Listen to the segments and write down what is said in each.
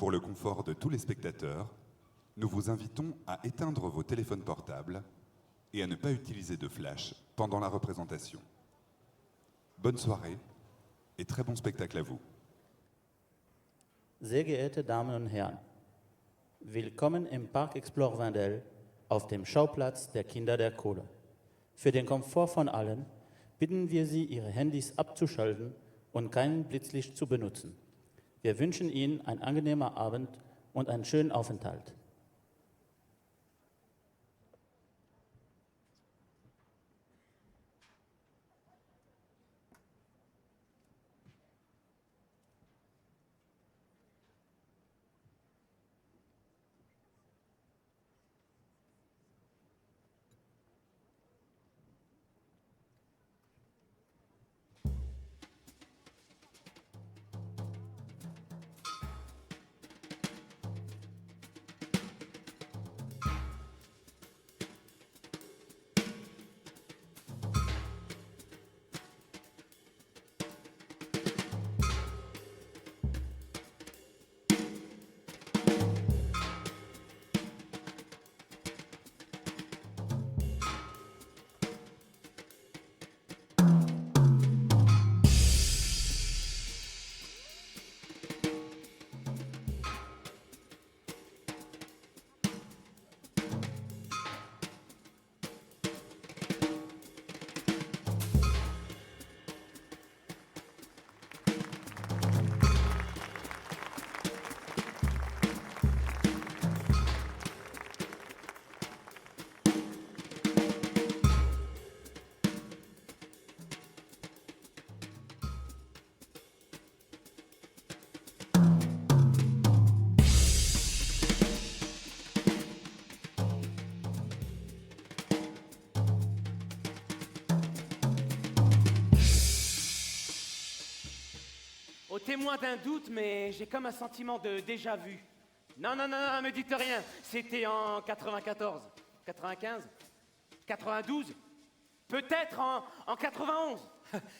Pour le confort de tous les spectateurs, nous vous invitons à éteindre vos téléphones portables et à ne pas utiliser de flash pendant la représentation. Bonne soirée et très bon spectacle à vous. Sehr geehrte Damen und Herren, willkommen im Parc Explore Wendel auf dem Schauplatz der Kinder der Kohle. Für den Komfort von allen bitten wir Sie, Ihre Handys abzuschalten und kein Blitzlicht zu benutzen. Wir wünschen Ihnen einen angenehmen Abend und einen schönen Aufenthalt. Au témoin d'un doute, mais j'ai comme un sentiment de déjà-vu. Non, me dites rien. C'était en 94, 95, 92, peut-être en 91.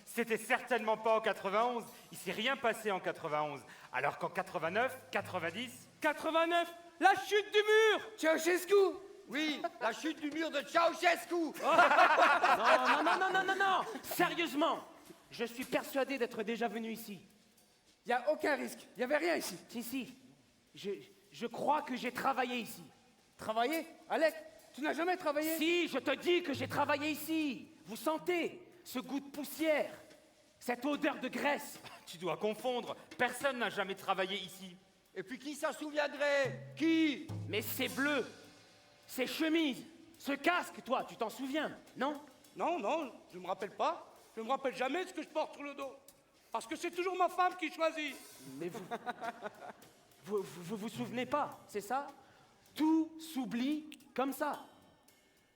C'était certainement pas en 91. Il s'est rien passé en 91. Alors qu'en 89, 90... 89, la chute du mur. Ceausescu. Oui, la chute du mur de Ceausescu. Non. Sérieusement, je suis persuadé d'être déjà venu ici. Il n'y a aucun risque. Il n'y avait rien ici. Si. Je crois que j'ai travaillé ici. Travailler? Alec, tu n'as jamais travaillé? Si, je te dis que j'ai travaillé ici. Vous sentez ce goût de poussière, cette odeur de graisse. Tu dois confondre. Personne n'a jamais travaillé ici. Et puis qui s'en souviendrait? Qui? Mais c'est bleu, ces chemises, ce casque, toi, tu t'en souviens, non? Non, je me rappelle pas. Je me rappelle jamais de ce que je porte sur le dos. Parce que c'est toujours ma femme qui choisit. Mais vous souvenez pas, c'est ça? Tout s'oublie comme ça.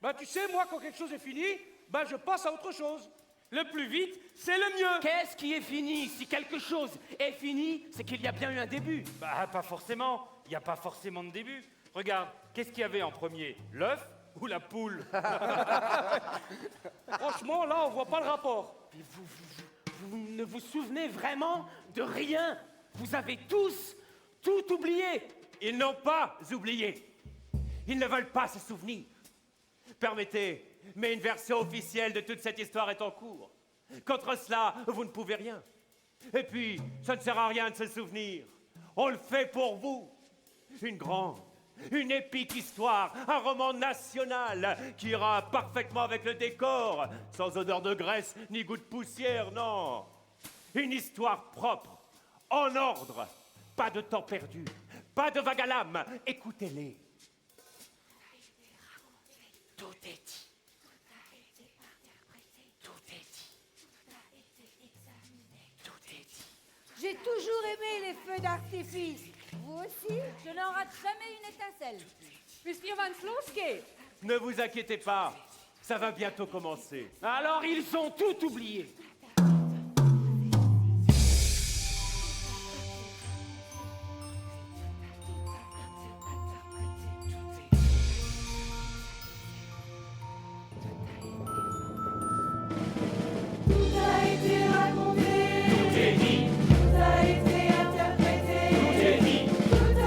Ben tu sais, moi, quand quelque chose est fini, ben je passe à autre chose. Le plus vite, c'est le mieux. Qu'est-ce qui est fini? Si quelque chose est fini, c'est qu'il y a bien eu un début. Bah, pas forcément. Il n'y a pas forcément de début. Regarde, qu'est-ce qu'il y avait en premier? L'œuf ou la poule? Franchement, là, on voit pas le rapport. Mais vous ne vous souvenez vraiment de rien. Vous avez tous tout oublié. Ils n'ont pas oublié. Ils ne veulent pas se souvenir. Permettez, mais une version officielle de toute cette histoire est en cours. Contre cela, vous ne pouvez rien. Et puis, ça ne sert à rien de se souvenir. On le fait pour vous. Une grande, une épique histoire, un roman national qui ira parfaitement avec le décor, sans odeur de graisse ni goût de poussière, non. Une histoire propre, en ordre, pas de temps perdu, pas de vague à l'âme. Écoutez-les. Tout est dit. J'ai toujours aimé les feux d'artifice. Vous aussi? Je n'en rate jamais une étincelle. Wisst ihr, wann's losgeht? Ne vous inquiétez pas, ça va bientôt commencer. Alors ils ont tout oublié. Tout a été interprété. Tout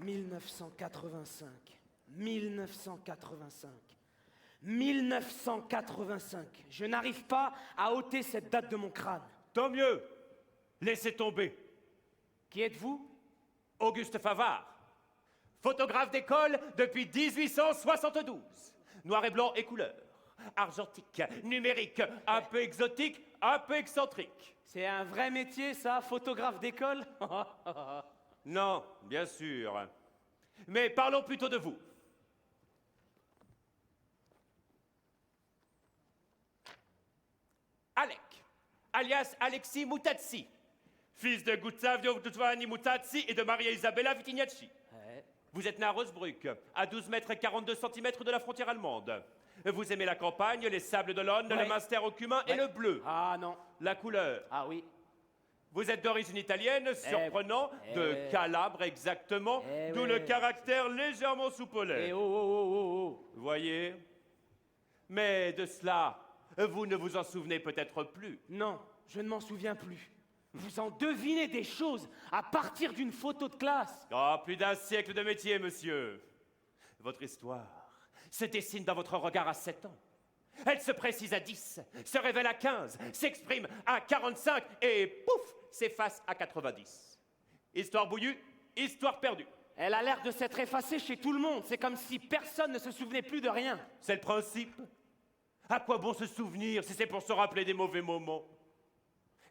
1985. 1985. 1985. Je n'arrive pas à ôter cette date de mon crâne. Tant mieux. Laissez tomber. Qui êtes-vous? Auguste Favard. Photographe d'école depuis 1872. Noir et blanc et couleur. Argentique, numérique, un peu exotique, un peu excentrique. C'est un vrai métier, ça, photographe d'école? Non, bien sûr. Mais parlons plutôt de vous. Alec, alias Alexis Mutazzi, fils de Gustavio Giovanni Mutazzi et de Maria Isabella Vitignacci. Vous êtes né à Rosebruck, à 12 mètres et 42 centimètres de la frontière allemande. Vous aimez la campagne, les sables d'Olonne, le Munster au cumin et le bleu. Ah non. La couleur. Ah oui. Vous êtes d'origine italienne, surprenant, de Calabre exactement, d'où le caractère légèrement soupolé. Eh oh, oh, oh, oh, oh. Voyez? Mais de cela, vous ne vous en souvenez peut-être plus. Non, je ne m'en souviens plus. Vous en devinez des choses à partir d'une photo de classe. Oh, plus d'un siècle de métier, monsieur. Votre histoire se dessine dans votre regard à 7 ans. Elle se précise à 10, se révèle à 15, s'exprime à 45 et pouf, s'efface à 90. Histoire bouillue, histoire perdue. Elle a l'air de s'être effacée chez tout le monde. C'est comme si personne ne se souvenait plus de rien. C'est le principe. À quoi bon se souvenir si c'est pour se rappeler des mauvais moments?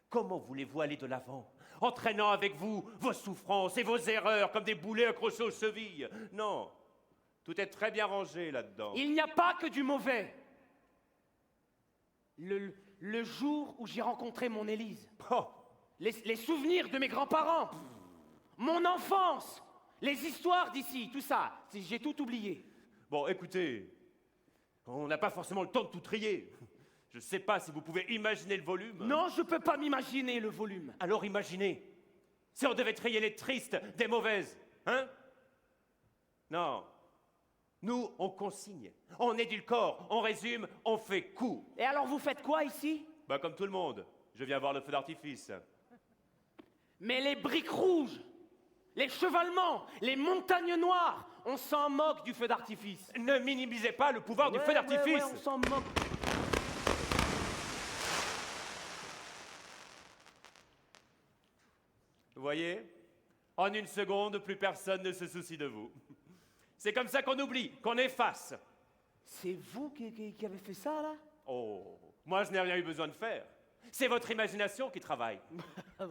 Comment voulez-vous aller de l'avant, entraînant avec vous vos souffrances et vos erreurs comme des boulets accrochés aux chevilles? Non, tout est très bien rangé là-dedans. Il n'y a pas que du mauvais. Le jour où j'ai rencontré mon Élise, Oh, les souvenirs de mes grands-parents, mon enfance, les histoires d'ici, tout ça, j'ai tout oublié. bon, écoutez, on n'a pas forcément le temps de tout trier. Je ne sais pas si vous pouvez imaginer le volume. Non, je peux pas m'imaginer le volume. Alors imaginez, si on devait trier les tristes des mauvaises, hein? Non. Nous, on consigne, on édulcore, on résume, on fait coup. Et alors vous faites quoi ici? Bah comme tout le monde, je viens voir le feu d'artifice. Mais les briques rouges, les chevalements, les montagnes noires, on s'en moque du feu d'artifice. Ne minimisez pas le pouvoir du feu d'artifice. On s'en moque. Vous voyez? En une seconde, plus personne ne se soucie de vous. C'est comme ça qu'on oublie, qu'on efface. C'est vous qui avez fait ça, là? Oh, moi je n'ai rien eu besoin de faire. C'est votre imagination qui travaille.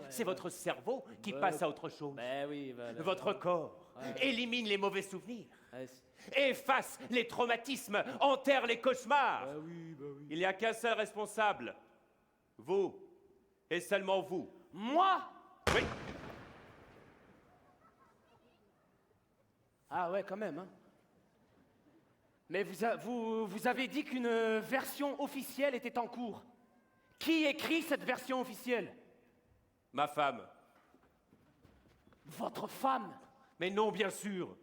C'est votre cerveau qui passe à autre chose. Oui, Votre corps élimine les mauvais souvenirs. Efface les traumatismes, enterre les cauchemars. Il n'y a qu'un seul responsable. Vous. Et seulement vous. Moi? Oui. Ah ouais, quand même, hein. Mais vous avez dit qu'une version officielle était en cours. Qui écrit cette version officielle? Ma femme. Votre femme? Mais non, bien sûr.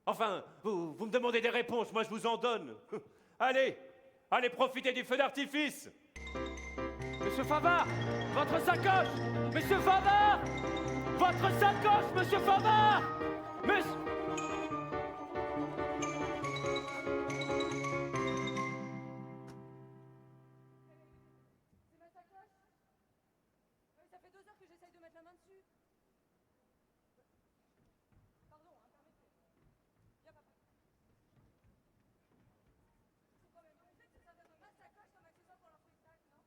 Enfin, vous me demandez des réponses, moi je vous en donne. Allez, allez profiter du feu d'artifice. Monsieur Favard, votre sacoche! Monsieur Favard! Votre sacoche, monsieur Favard! Monsieur... C'est ma sacoche? Ça fait 2 heures que j'essaye de mettre la main dessus. Pardon, hein, permettez. Viens, papa. Faut quand même arrêter de se servir de ma sacoche comme accessoire pour leur spectacle, non?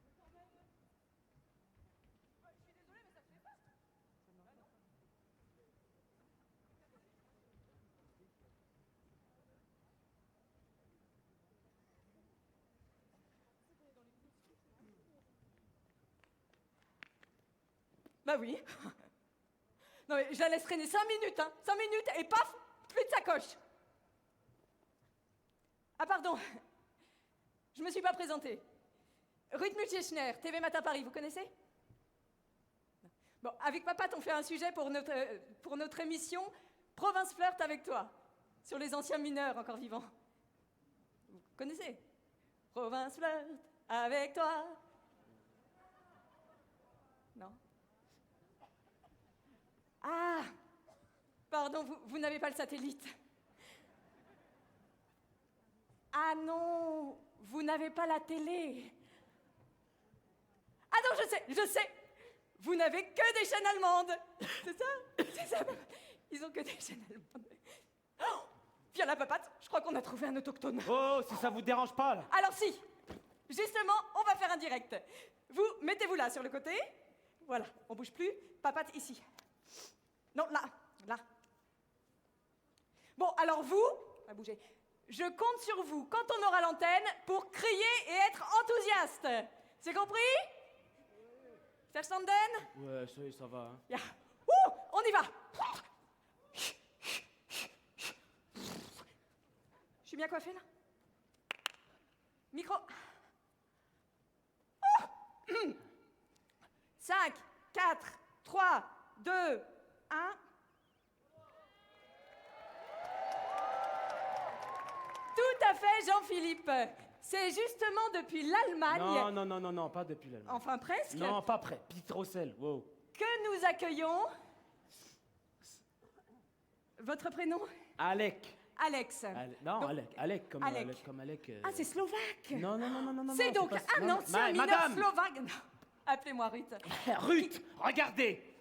Mais quand même. Je suis désolée, mais ça se fait pas. Bah non. Bah oui. Non mais je la laisse traîner 5 minutes, hein. 5 minutes et paf, plus de sacoche. Ah pardon, je me suis pas présentée. Ruth Multiechner, TV Matin Paris, vous connaissez? Bon, avec papa, on fait un sujet pour notre émission Province Flirt avec toi, sur les anciens mineurs encore vivants. Vous connaissez? Province Flirt avec toi. Non? Pardon, vous n'avez pas le satellite. Ah non, vous n'avez pas la télé. Ah non, je sais. Vous n'avez que des chaînes allemandes. C'est ça. Ils ont que des chaînes allemandes. Oh, viens là, papate, je crois qu'on a trouvé un autochtone. Oh, si ça vous dérange pas, là. Alors si, justement, on va faire un direct. Vous, mettez-vous là, sur le côté. Voilà, on bouge plus. Papate, ici. Non, là. Bon, alors vous, on va bouger. Je compte sur vous, quand on aura l'antenne, pour crier et être enthousiaste. C'est compris? Verstanden? Ouais, ça va. Hein. Ja. On y va. Je suis bien coiffée, là? Micro. 5, 4, 3, 2, 1. Tout à fait, Jean-Philippe. C'est justement depuis l'Allemagne, Non, pas depuis l'Allemagne. enfin presque, Non, pas près. Pitrocel, wow. que nous accueillons... Votre prénom? Alec. Alex. Non, Donc, Alec, comme Alec. Alec. Comme Alec Ah, c'est slovaque. Non. C'est donc pas- un ancien mineur madame. slovaque. Non, appelez-moi Ruth. Ruth, regardez.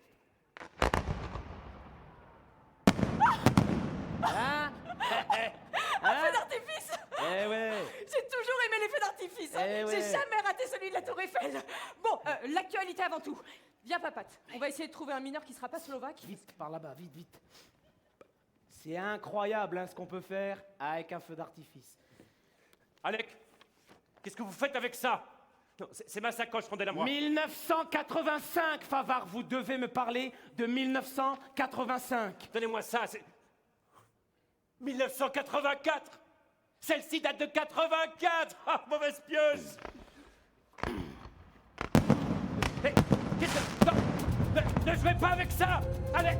Hein? Un feu d'artifice. Eh ouais. J'ai toujours aimé les feux d'artifice. Eh ouais. J'ai jamais raté celui de la Tour Eiffel. Bon, l'actualité avant tout. Viens, papate. On va essayer de trouver un mineur qui sera pas slovaque. Vite, par là-bas, vite. C'est incroyable hein, ce qu'on peut faire avec un feu d'artifice. Alec, qu'est-ce que vous faites avec ça? Non, c'est ma sacoche, rendez-la moi. 1985, Favard, vous devez me parler de 1985. Donnez-moi ça, c'est... 1984. Celle-ci date de 84. Ah, mauvaise pieuse. Hé, qu'est-ce que... Non, ne jouez pas avec ça. Alec.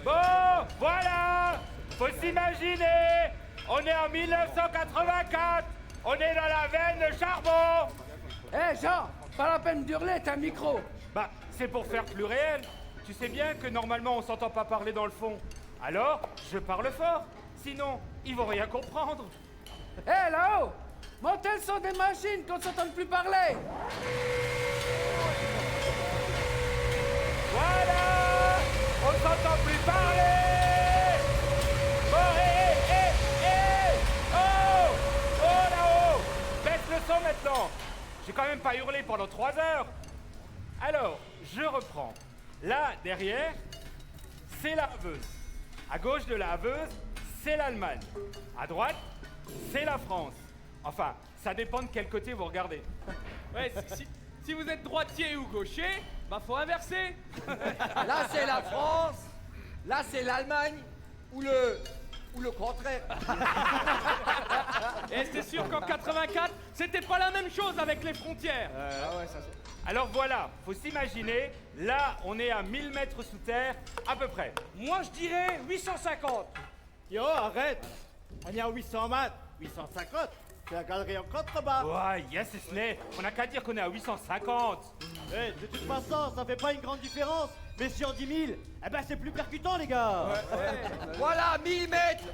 Bon, voilà. Faut s'imaginer. On est en 1984. On est dans la veine de charbon. Hé, Jean, pas la peine d'hurler, t'as un micro. Bah, c'est pour faire plus réel. Tu sais bien que normalement on s'entend pas parler dans le fond. Alors, je parle fort. Sinon, ils vont rien comprendre. Hé, là-haut, montez le son des machines qu'on s'entende plus parler. Voilà. On s'entend plus parler. Oh, hé. Oh, là-haut. Baisse le son maintenant. J'ai quand même pas hurlé pendant 3 heures. Alors, je reprends. Là, derrière, c'est la Haveuse. À gauche de la Haveuse, c'est l'Allemagne. À droite, c'est la France. Enfin, ça dépend de quel côté vous regardez. Ouais, si vous êtes droitier ou gaucher, bah faut inverser. Là, c'est la France. Là, c'est l'Allemagne. Ou le contraire. Et c'est sûr qu'en 84, c'était pas la même chose avec les frontières. Alors voilà, faut s'imaginer, là, on est à 1000 mètres sous terre, à peu près. Moi, je dirais 850. Yo, arrête. On est à 800 mètres. 850, c'est la galerie en contrebas. Ouais, yes, ce n'est. On n'a qu'à dire qu'on est à 850. De toute façon, ça fait pas une grande différence. Mais sur 10 000, eh ben c'est plus percutant, les gars. Voilà, millimètres.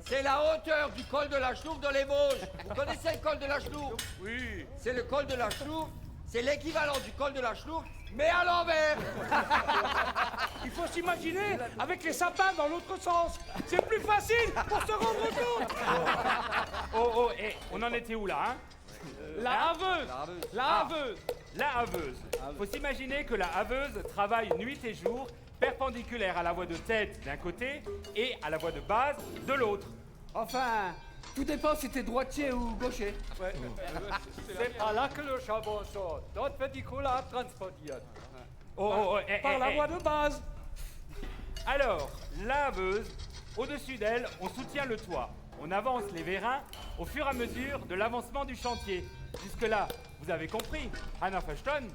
C'est la hauteur du col de la Chenourve dans les Vosges. Vous connaissez le col de la Chenourve? Oui. C'est le col de la Chenourve. C'est l'équivalent du col de la Chenourve, mais à l'envers. Il faut s'imaginer avec les sapins dans l'autre sens. C'est plus facile pour se rendre compte. Oh, on en était où là, hein? La haveuse. La haveuse. La haveuse. Faut s'imaginer que la haveuse travaille nuit et jour, perpendiculaire à la voie de tête d'un côté et à la voie de base de l'autre. Enfin, tout dépend si t'es droitier ou gaucher. C'est pas là que le charbon sort. Dort wird die Kohle abtransportiert. Par la voie de base. Alors, la haveuse, au-dessus d'elle, on soutient le toit. On avance les vérins au fur et à mesure de l'avancement du chantier. Jusque-là, vous avez compris, Hannah Verstanden?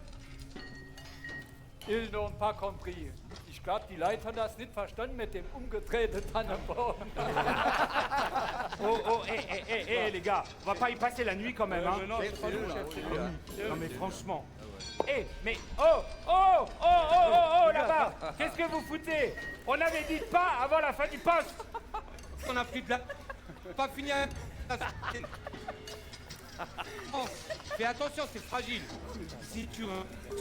Ils n'ont pas compris. Ich glaube, die Leute haben das nicht verstanden mit dem umgedrehten Tannenbaum. Les gars, on va pas y passer la nuit quand même, hein? Non, c'est pas nous, chef. Non mais franchement. Là-bas, qu'est-ce que vous foutez? On avait dit pas avant la fin du poste. On a pris de la... Pas fini à... Oh, fais attention, c'est fragile. Si tu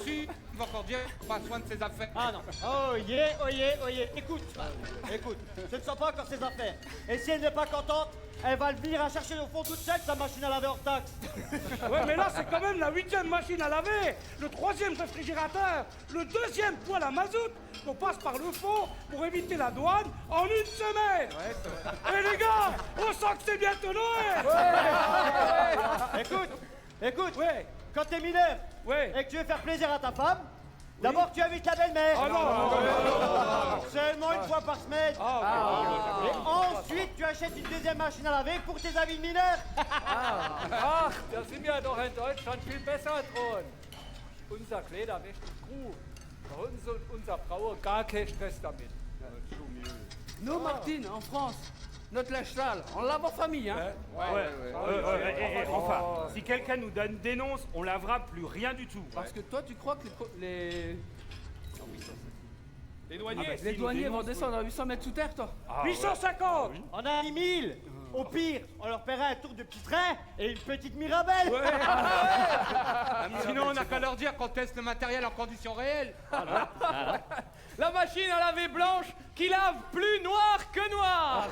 tu vas encore dire pas soin de ses affaires. Ah non. Oyez. Écoute, ce ne sont pas encore ses affaires. Et si elle n'est pas contente, elle va le venir à chercher au fond toute seule sa machine à laver hors taxe. Ouais, mais là, c'est quand même la 8e machine à laver, le 3e réfrigérateur, le 2e poêle à mazout. On passe par le fond pour éviter la douane en une semaine. Et les gars, on sent que c'est bientôt Noël. Écoute, Ouais. quand t'es mineur Ouais. et que tu veux faire plaisir à ta femme, d'abord tu invites la belle-mère. Oh non. Seulement une fois par semaine. Et ensuite tu achètes une deuxième machine à laver pour tes amis de mineurs. Ach, da sind wir doch in Deutschland viel besser dran. Unser Kleider wäscht die Kuh. Bei uns und unserer Frau gar kein Stress damit. Nous, Martine, en France, notre lèche sale, on lave en famille, hein. Enfin, si quelqu'un nous dénonce, on lavera plus rien du tout. Parce que toi, tu crois que les douaniers, les douaniers vont descendre à 800 mètres sous terre, toi? 850. On a 1000. Au pire, on leur paiera un tour de petit train et une petite Mirabelle. Sinon, on n'a qu'à leur dire qu'on teste le matériel en conditions réelles. La machine à laver blanche qui lave plus noir que noir.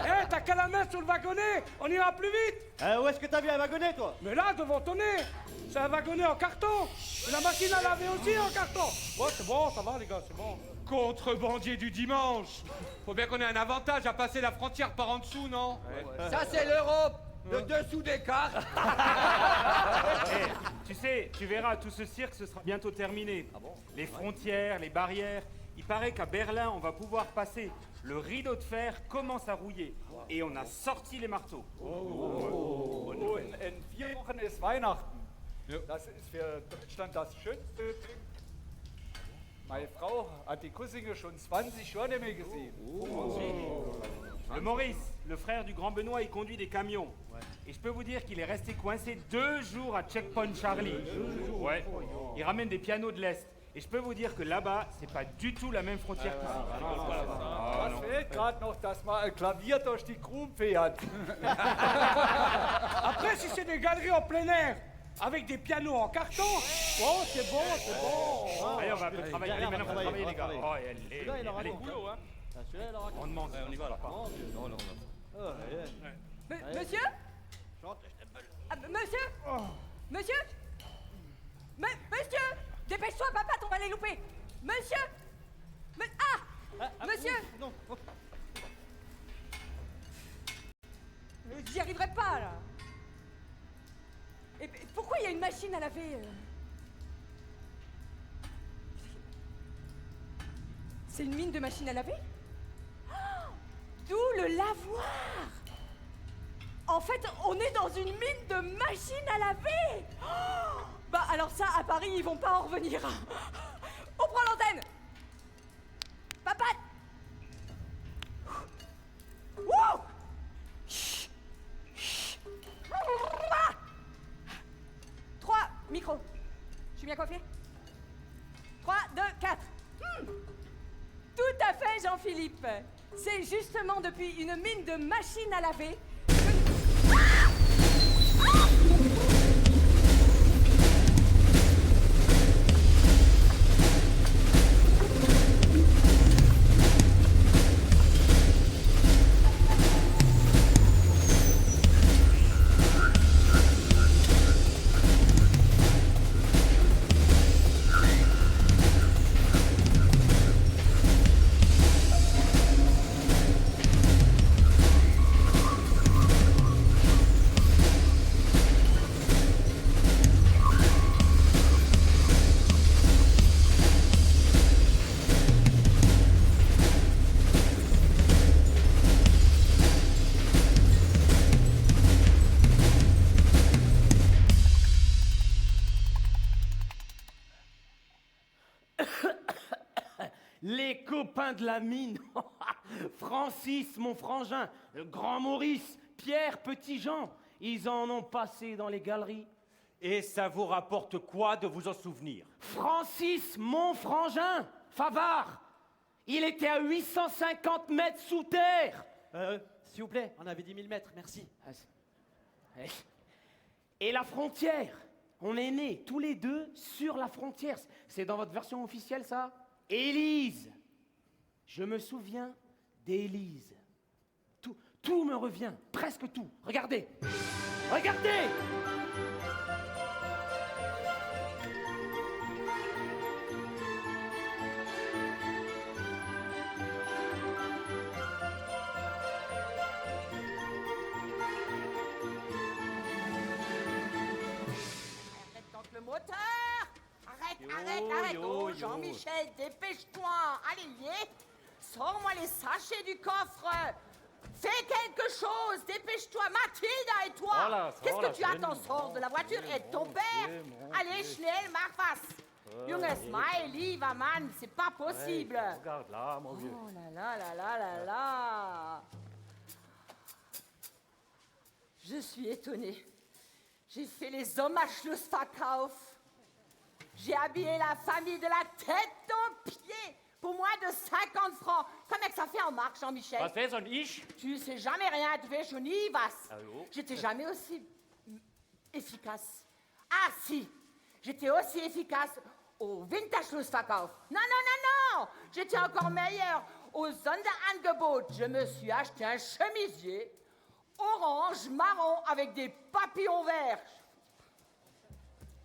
Eh, t'as qu'à la mettre sur le wagonnet, on ira plus vite. Où est-ce que t'as vu un wagonnet, toi? Mais là, devant ton nez, c'est un wagonnet en carton. Et la machine à laver aussi en carton. Ouais, c'est bon, ça va, les gars, c'est bon. Contrebandier du dimanche. Faut bien qu'on ait un avantage à passer la frontière par en dessous, non? Ça, c'est l'Europe. Le dessous des cartes. Tu sais, tu verras, tout ce cirque, ce sera bientôt terminé. Les frontières, les barrières. Il paraît qu'à Berlin, on va pouvoir passer. Le rideau de fer commence à rouiller. Et on a sorti les marteaux. Und in 4 Wochen ist Weihnachten. Das ist für Deutschland das schönste Ding. Meine Frau hat die Cousine schon 20 Jahre nicht mehr gesehen. Le Maurice, le frère du grand Benoît, il conduit des camions. Et je peux vous dire qu'il est resté coincé 2 jours à Checkpoint Charlie. Ouais. Il ramène des pianos de l'Est. Et je peux vous dire que là-bas, c'est pas du tout la même frontière qu'ici. Das fehlt gerade noch, dass mal ein Klavier durch die Grube fährt. Après, si c'est des galeries en plein air, avec des pianos en carton, bon, c'est bon, c'est bon. Allez, on va un peu travailler. Allez, maintenant, on va travailler, les gars. Oh, allez, Boulot, hein. on demande. On y va, là. Monsieur Monsieur Monsieur Monsieur Dépêche-toi, papa, on va les louper. Monsieur Monsieur Non. J'y arriverai pas, là. Et pourquoi il y a une machine à laver C'est une mine de machine à laver? D'où le lavoir. En fait, on est dans une mine de machine à laver. Bah alors ça, à Paris, ils vont pas en revenir. On prend l'antenne. Papa. Wouh. 3, micro. Je suis bien coiffé? 3, 2, 4. Jean-Philippe. C'est justement depuis une mine de machines à laver Les copains de la mine. Francis, mon frangin, le grand Maurice, Pierre, Petit Jean, ils en ont passé dans les galeries. Et ça vous rapporte quoi de vous en souvenir? Francis, mon frangin, Favard, il était à 850 mètres sous terre. S'il vous plaît, on avait 10 000 mètres, merci. Et la frontière, on est nés tous les deux sur la frontière. C'est dans votre version officielle, ça? Élise. Je me souviens d'Élise. Tout me revient, presque tout. Regardez. Regardez. Le moteur! Arrête! Oh, Jean-Michel, dépêche-toi! Allez, sors-moi les sachets du coffre! Fais quelque chose! Dépêche-toi! Mathilda et toi! Voilà, Qu'est-ce voilà, que tu attends? Sors de la voiture et de ton père! Allez, schnell, mach was! Junges, mein lieber Mann, c'est pas possible! Regarde là, mon vieux. Oh là! Je suis étonnée. J'ai fait les Sommerschlussverkauf. J'ai habillé la famille de la tête aux pieds pour moins de 50 francs. Comment que ça fait en marque, Jean-Michel? Was weiß ich? Tu sais jamais rien, tu fais schon nie was. Allô? J'étais jamais aussi efficace. Ah si, j'étais aussi efficace au Winterschlussverkauf. Non. J'étais encore meilleur au Sonderangebot. Je me suis acheté un chemisier orange, marron, avec des papillons verts.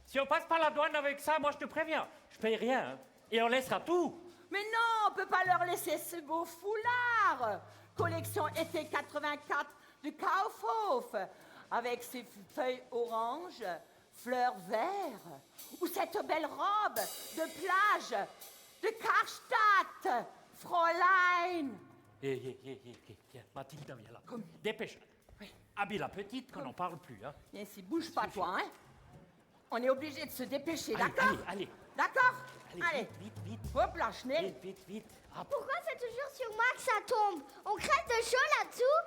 Si on passe par la douane avec ça, moi je te préviens, je paye rien. Hein. Et on laissera tout. Mais non, on peut pas leur laisser ce beau foulard. Collection été 84 de Kaufhof. Avec ses feuilles oranges, fleurs verts. Ou cette belle robe de plage de Karstadt. Fräulein. Tiens, Mathilde, viens là. Dépêche. Habille la petite qu'on n'en parle plus. Hein. Bien, si bouge pas toi, hein. On est obligé de se dépêcher, Allez, d'accord? allez. D'accord? Allez, vite. Hop là, schnell. Vite. Hop. Pourquoi c'est toujours sur moi que ça tombe? On crève de chaud là-dessous?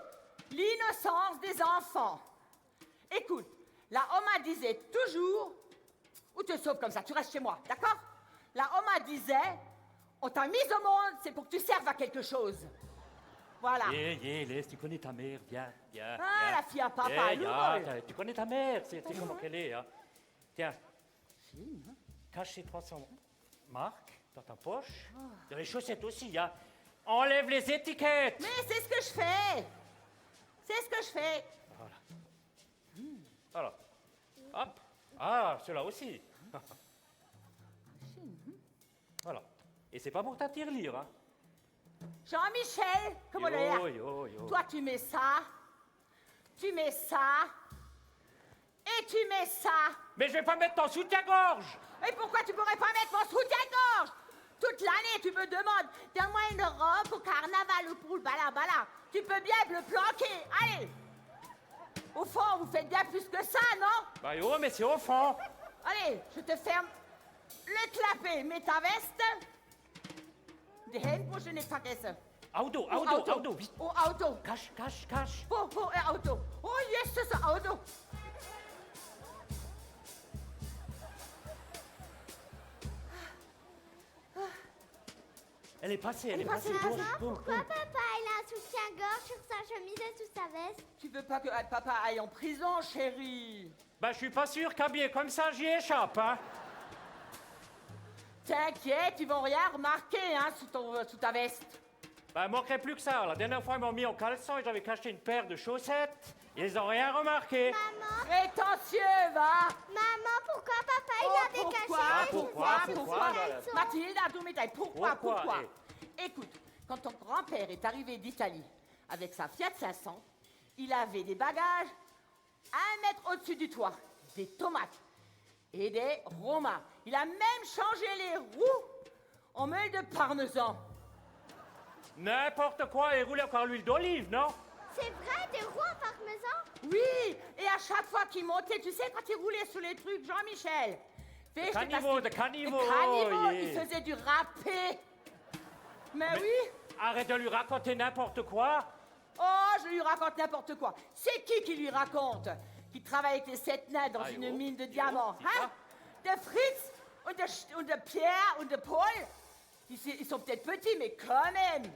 L'innocence des enfants. Écoute, la Oma disait toujours, ou te sauves comme ça, tu restes chez moi, d'accord? La Oma disait, on t'a mise au monde, c'est pour que tu serves à quelque chose. Voilà. Laisse, tu connais ta mère, viens. La fille à papa, tu connais ta mère, c'est comment qu'elle est. Hein. Tiens, cache ces 300 marques dans ta poche. Dans les chaussettes aussi, hein. Enlève les étiquettes. Mais c'est ce que je fais. Voilà. Hop. Ah, ceux-là aussi. Voilà. Et c'est pas pour ta tirelire, hein. Jean-Michel, comment l'air? Yo. Toi, tu mets ça, et tu mets ça. Mais je vais pas mettre ton soutien-gorge. Et pourquoi tu pourrais pas mettre mon soutien-gorge? Toute l'année, tu me demandes, donne-moi une robe au carnaval ou pour le balabala. Tu peux bien me le planquer, allez. Au fond, vous faites bien plus que ça, non? Bah yo, mais c'est au fond. Allez, je te ferme le clapet. Mets ta veste. Die Hände musst du nicht vergessen. Auto, vite. Oh, Auto. Cache. Wo, Auto? Oh, yes, das Auto. Elle est passée, elle est passée. passée. Maman, pourquoi papa il a un soutien-gorge sur sa chemise et sous sa veste? Tu veux pas que papa aille en prison, chérie? Bah, je suis pas sûr qu'habillé comme ça, j'y échappe, hein. T'inquiète, ils vont rien remarquer, hein, sous ta veste. Bah, manquerait plus que ça. La dernière fois, ils m'ont mis en caleçon et j'avais caché une paire de chaussettes. Ils ont rien remarqué. Maman, Prétentieux, va. maman, pourquoi papa il a des Pourquoi? cachets Pourquoi? sous Pourquoi? ses caleçons? Mathilde, à tout médaille, pourquoi? Pourquoi? Écoute, quand ton grand-père est arrivé d'Italie avec sa Fiat 500, il avait des bagages 1 mètre au-dessus du toit, des tomates et des romains. Il a même changé les roues en meule de parmesan. N'importe quoi, et rouler encore l'huile d'olive, non? C'est vrai, des roues en parmesan? Oui, et à chaque fois qu'il montait, tu sais, quand il roulait sur les trucs, Jean-Michel. De caniveau. Il faisait du râpé. Mais oui. Arrête de lui raconter n'importe quoi. Oh, je lui raconte n'importe quoi. C'est qui lui raconte? Qui travaille avec les 7 nains dans une mine de diamants, hein? De Fritz und de Pierre und de Paul. Ils sont peut-être petits, mais quand même.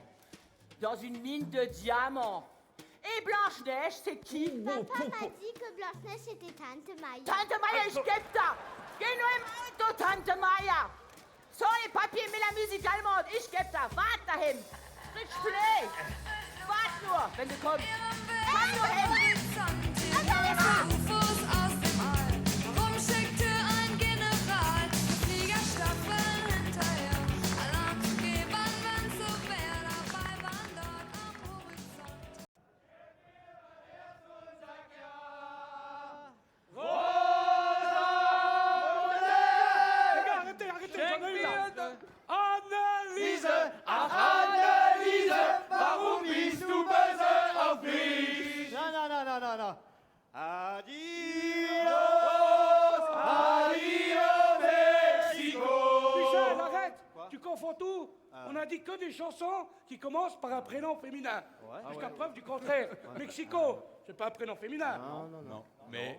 Dans une mine de diamants. Et Blanche-Neige, c'est qui? Papa m'a dit que Blanche-Neige c'était Tante Maya. Tante Maya, ich geb da. Geh nur im Auto, Tante Maya. Sorry, Papier, mit der Musik allemande. Ich geb da. Wart dahin. Frisch Play. Wart nur, wenn du kommst. Wart nur hin. UFOs aus dem All. Warum schickte ein General Fliegerstaffeln hinterher? Alarm zu geben, wenn so wär, dabei waren dort am Horizont. Arrêtez, j'en ai eu là. Analyse, Analyse, warum bist du böse auf mich? Non. Adios, Mexico. Michel, arrête. Tu confonds tout. On a dit que des chansons qui commencent par un prénom féminin. Jusqu'à preuve du contraire. Mexico, c'est pas un prénom féminin. Non. Mais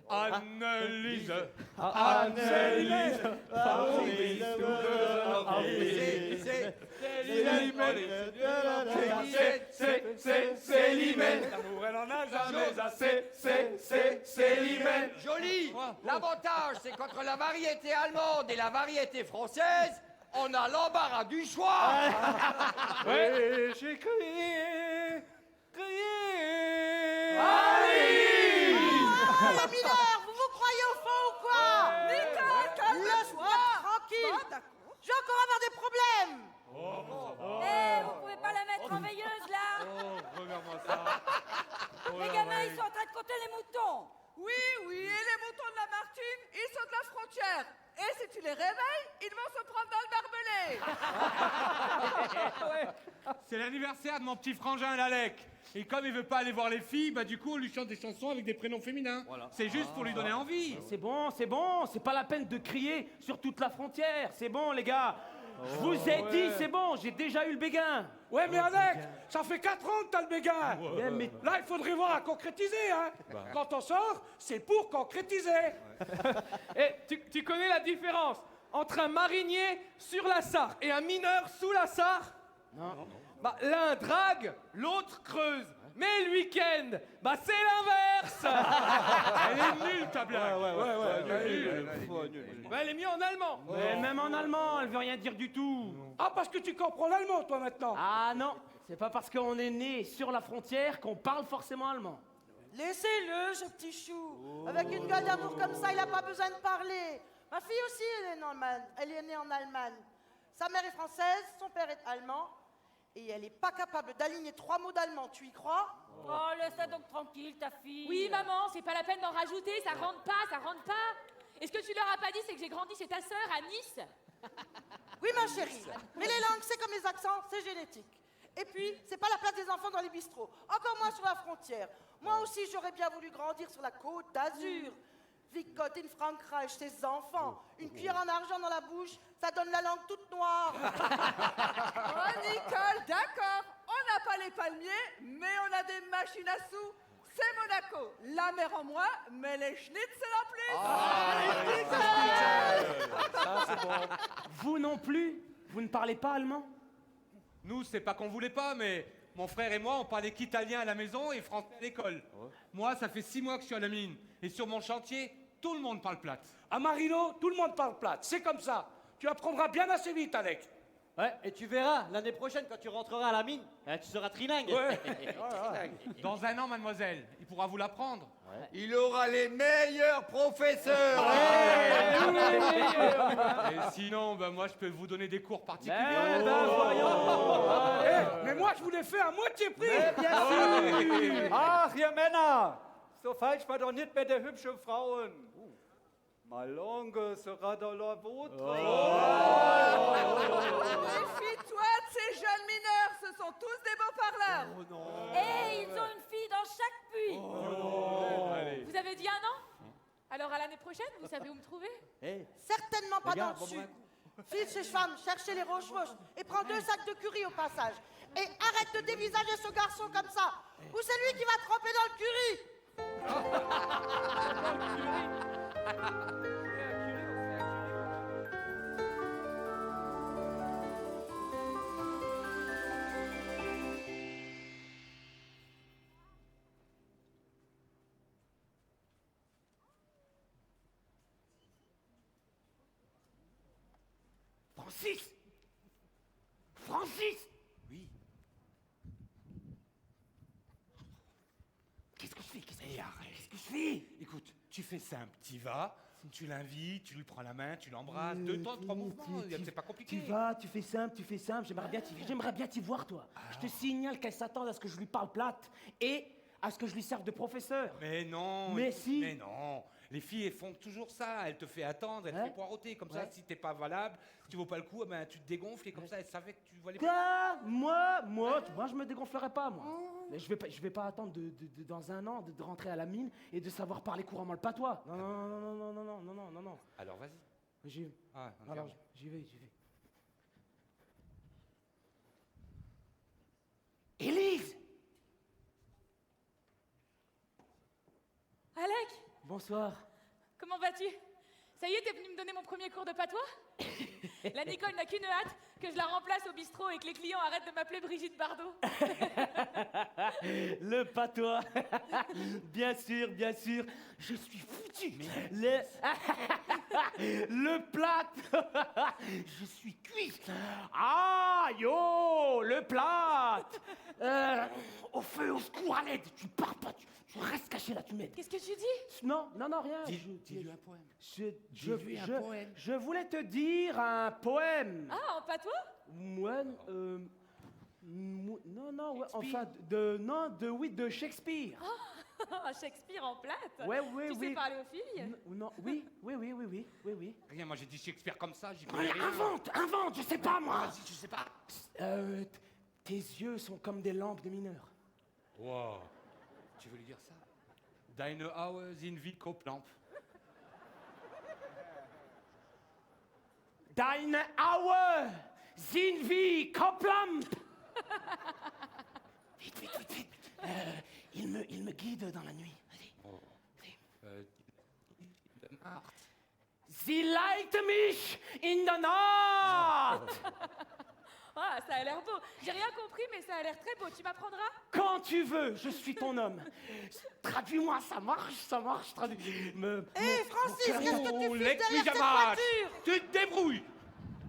Annelise. Annelise, warum bist du böse auf mich? Célimène. L'amour, elle en a jamais. Célimène. Joli. L'avantage, c'est qu'entre la variété allemande et la variété française, on a l'embarras du choix. Ouais, j'ai crié. Les mineurs, vous croyez au fond ou quoi? Nicole, calme-toi. Tranquille. Je vais encore avoir des problèmes. Vous pouvez pas la mettre en veilleuse, là? Regarde-moi ça. Les gamins, ils sont en train de compter les moutons. Oui, et les moutons de la Martine, ils sont de la frontière. Et si tu les réveilles, ils vont se prendre dans le barbelé. C'est l'anniversaire de mon petit frangin Lalek. Et comme il veut pas aller voir les filles, bah du coup on lui chante des chansons avec des prénoms féminins. C'est juste pour lui donner envie. C'est bon, c'est pas la peine de crier sur toute la frontière. C'est bon, les gars. Je vous ai dit, c'est bon, j'ai déjà eu le béguin. Ouais, mais Alec, ça fait 4 ans que t'as le béguin. Ouais, mais- Là, il faudrait voir à concrétiser, hein. Quand on sort, c'est pour concrétiser. Et tu connais la différence entre un marinier sur la Sarre et un mineur sous la Sarre? Non. Bah, l'un drague, l'autre creuse. Mais le week-end, bah c'est l'inverse. Elle est nulle ta blague. Bah, elle est mieux en allemand. Mais même en allemand, elle veut rien dire du tout. Ah, parce que tu comprends l'allemand, toi, maintenant. Ah non, c'est pas parce qu'on est né sur la frontière qu'on parle forcément allemand. Laissez-le, ce petit chou. Avec une gueule d'amour comme ça, il n'a pas besoin de parler. Ma fille aussi, elle est née en Allemagne. Sa mère est française, son père est allemand. Et elle n'est pas capable d'aligner 3 mots d'allemand, tu y crois? Oh, laisse-la donc tranquille, ta fille. Oui, maman, c'est pas la peine d'en rajouter, ça rentre pas. Et ce que tu leur as pas dit, c'est que j'ai grandi chez ta sœur à Nice. Oui, ma chérie. Mais les langues, c'est comme les accents, c'est génétique. Et puis, c'est pas la place des enfants dans les bistrots. Encore moins sur la frontière. Moi aussi, j'aurais bien voulu grandir sur la côte d'Azur. Wie Gott in Frankreich, ses enfants. Une cuillère en argent dans la bouche, ça donne la langue toute noire. Oh, Nicole, d'accord. On n'a pas les palmiers, mais on a des machines à sous. C'est Monaco. La mer en moins, mais les schnitzel en plus. Vous non plus? Vous ne parlez pas allemand? Nous, c'est pas qu'on voulait pas, mais mon frère et moi, on parlait qu'italien à la maison et français à l'école. Moi, ça fait 6 mois que je suis à la mine. Et sur mon chantier, tout le monde parle plate. À Marino, tout le monde parle plate. C'est comme ça. Tu apprendras bien assez vite, Alec. Ouais, et tu verras, l'année prochaine, quand tu rentreras à la mine, tu seras trilingue. Dans un an, mademoiselle, il pourra vous l'apprendre. Il aura les meilleurs professeurs. Et sinon, ben, moi, je peux vous donner des cours particuliers. Mais moi, je vous l'ai fait à moitié prix. Bien sûr. Ach, ihr Männer, so falsch war doch nicht mit der hübschen Frauen. Ma langue sera dans la vôtre. Méfie-toi de ces jeunes mineurs, ce sont tous des beaux parleurs. Et ils ont une fille dans chaque puits. Vous avez dit 1 an? Alors à l'année prochaine, vous savez où me trouver? Certainement pas gars, dans le sud. File chez Schwamm, cherchez les roches-roches et prends 2 sacs de curry au passage. Et arrête de dévisager ce garçon comme ça. Ou c'est lui qui va tremper dans le curry. Francis! Oui. Qu'est-ce que je fais? Qu'est-ce que je fais? Écoute, tu fais simple, t'y vas, tu l'invites, tu lui prends la main, tu l'embrasses, 2 temps, 3 mouvements, c'est pas compliqué. Tu vas, tu fais simple, j'aimerais bien t'y voir, toi. Je te signale qu'elle s'attend à ce que je lui parle plate et à ce que je lui serve de professeur. Mais non, Mais écoute, si. mais non. Les filles, elles font toujours ça. Elles te font attendre, elles te font poireauter. Comme ça, si t'es pas valable, si tu vaux pas le coup, ben, tu te dégonfles et comme ça, elles savaient que tu valais pas. Quoi? Moi, je me dégonflerai pas, moi. Mais je vais pas attendre dans 1 an de rentrer à la mine et de savoir parler couramment le patois. Non. Alors vas-y. J'y vais. Ah, ok. Alors, j'y vais. Élise! Alec, Bonsoir. comment vas-tu? Ça y est, t'es venu me donner mon premier cours de patois? La Nicole n'a qu'une hâte, que je la remplace au bistrot et que les clients arrêtent de m'appeler Brigitte Bardot. Le patois. Bien sûr. Je suis foutu. Le plate. Je suis cuit. Ah, yo, le plate. Au feu, au secours, à l'aide. Tu pars pas, tu restes caché là, tu m'aides. Qu'est-ce que tu dis? Non, rien. Dis-lui un poème. Dis-lui un poème. Je voulais te dire un poème. Ah, en patois? Moi, non, ouais, enfin, de Shakespeare. Ah, Shakespeare en plate? Ouais, Tu sais parler aux filles? Non, oui. Rien, moi j'ai dit Shakespeare comme ça, j'y Mais connais rien. invente, je sais pas moi. Vas-y, je sais pas. Tes yeux sont comme des lampes de mineurs. Wow. Tu veux lui dire ça? Deine Augen sind wie Kopflamp. Deine Augen sind wie Kopflamp. Vite. Il me guide dans la nuit. Vas-y. Sie leitet mich in der Nacht. Ah, ça a l'air beau. J'ai rien compris, mais ça a l'air très beau. Tu m'apprendras? Quand tu veux, je suis ton homme. Traduis-moi, ça marche, traduis. Hé, Francis, qu'est-ce que tu fais derrière cette pyjamas. voiture? Tu te débrouilles.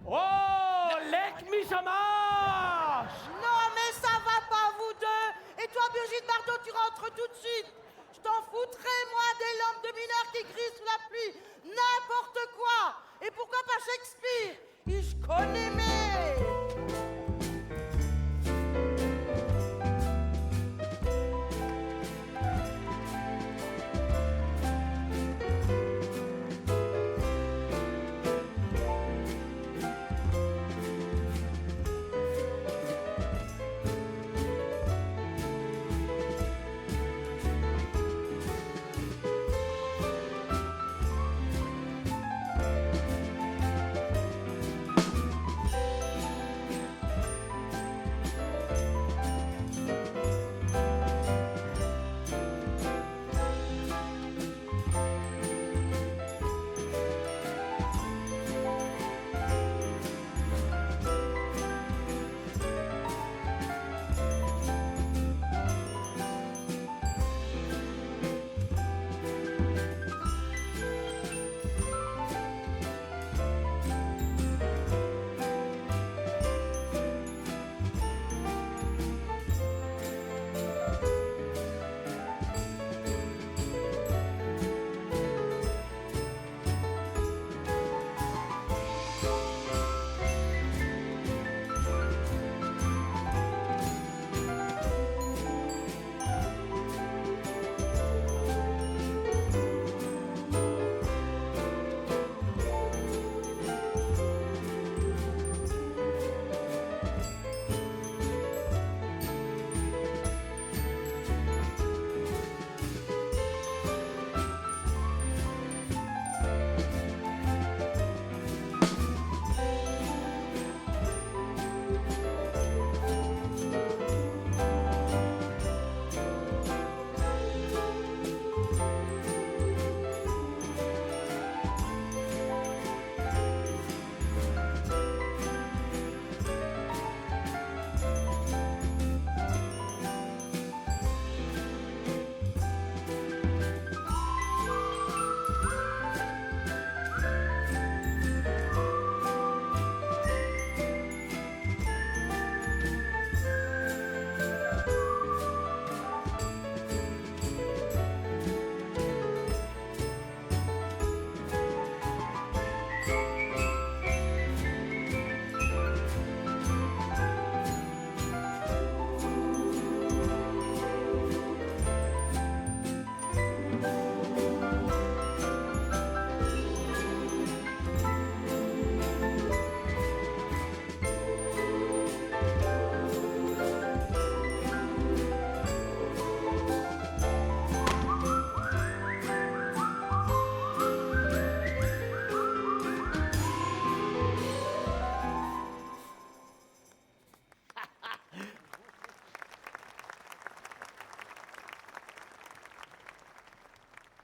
Oh, lec mi jamage. Non, mais ça va pas, vous deux. Et toi, Brigitte Bardot, tu rentres tout de suite. Je t'en foutrais, moi, des lampes de mineurs qui crient sous la pluie. N'importe quoi. Et pourquoi pas Shakespeare? Ich connais mes...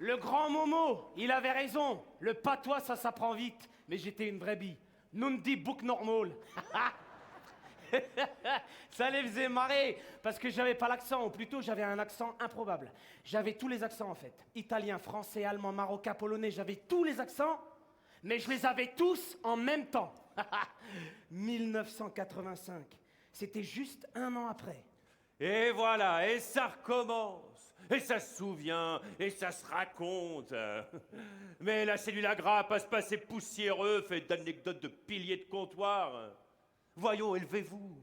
Le grand Momo, il avait raison. Le patois, ça s'apprend vite. Mais j'étais une vraie bille. Non dit bouc normal. Ça les faisait marrer, parce que j'avais pas l'accent, ou plutôt j'avais un accent improbable. J'avais tous les accents en fait. Italien, français, allemand, marocain, polonais, j'avais tous les accents, mais je les avais tous en même temps. 1985. C'était juste un an après. Et voilà, et ça recommence. Et ça se souvient, et ça se raconte. Mais la cellule à grappe à se passer poussiéreux, fait d'anecdotes de piliers de comptoir. Voyons, élevez-vous.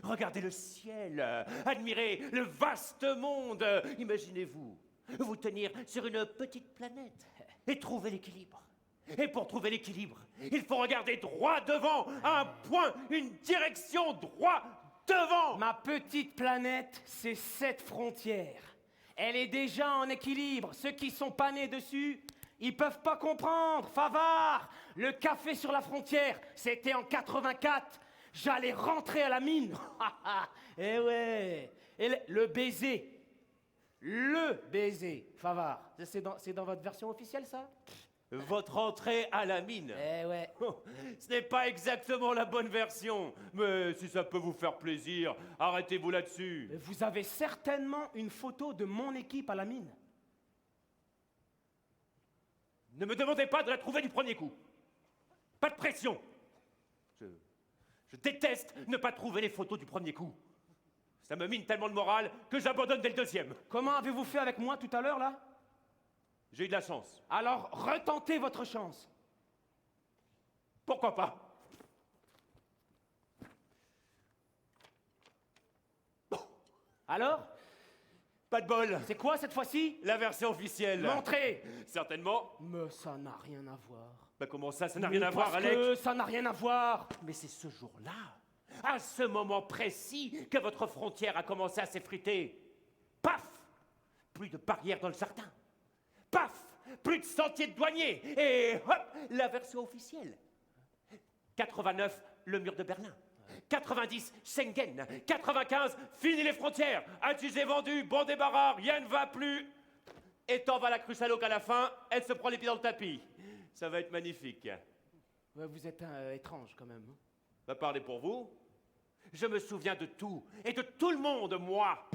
Regardez le ciel, admirez le vaste monde. Imaginez-vous, vous tenir sur une petite planète et trouver l'équilibre. Et pour trouver l'équilibre, il faut regarder droit devant, un point, une direction droit devant. Ma petite planète, c'est cette frontière. Elle est déjà en équilibre. Ceux qui sont pas nés dessus, ils peuvent pas comprendre. Favard, le café sur la frontière, c'était en 84. J'allais rentrer à la mine. Eh ouais. Et le baiser. Le baiser, Favard. C'est dans votre version officielle, ça? Votre entrée à la mine. Eh ouais. Ce n'est pas exactement la bonne version. Mais si ça peut vous faire plaisir, arrêtez-vous là-dessus. Vous avez certainement une photo de mon équipe à la mine. Ne me demandez pas de la trouver du premier coup. Pas de pression. Je déteste ne pas trouver les photos du premier coup. Ça me mine tellement le moral que j'abandonne dès le deuxième. Comment avez-vous fait avec moi tout à l'heure, là? J'ai eu de la chance. Alors, retentez votre chance. Pourquoi pas? Alors? Pas de bol. C'est quoi cette fois-ci? La version officielle. Montrez. Certainement. Mais ça n'a rien à voir. Bah comment ça n'a rien à voir, Parce Alec? que ça n'a rien à voir. Mais c'est ce jour-là, à ce moment précis, que votre frontière a commencé à s'effriter. Paf! Plus de barrières dans le jardin. Paf! Plus de sentiers de douaniers. Et hop! La version officielle. 89, le mur de Berlin. 90, Schengen. 95, fini les frontières. Accusé vendu, bon débarras, rien ne va plus. Et t'en vas la cruche à l'eau qu'à la fin, elle se prend les pieds dans le tapis. Ça va être magnifique. Ouais, vous êtes étrange quand même. Va parler pour vous. Je me souviens de tout et de tout le monde, moi.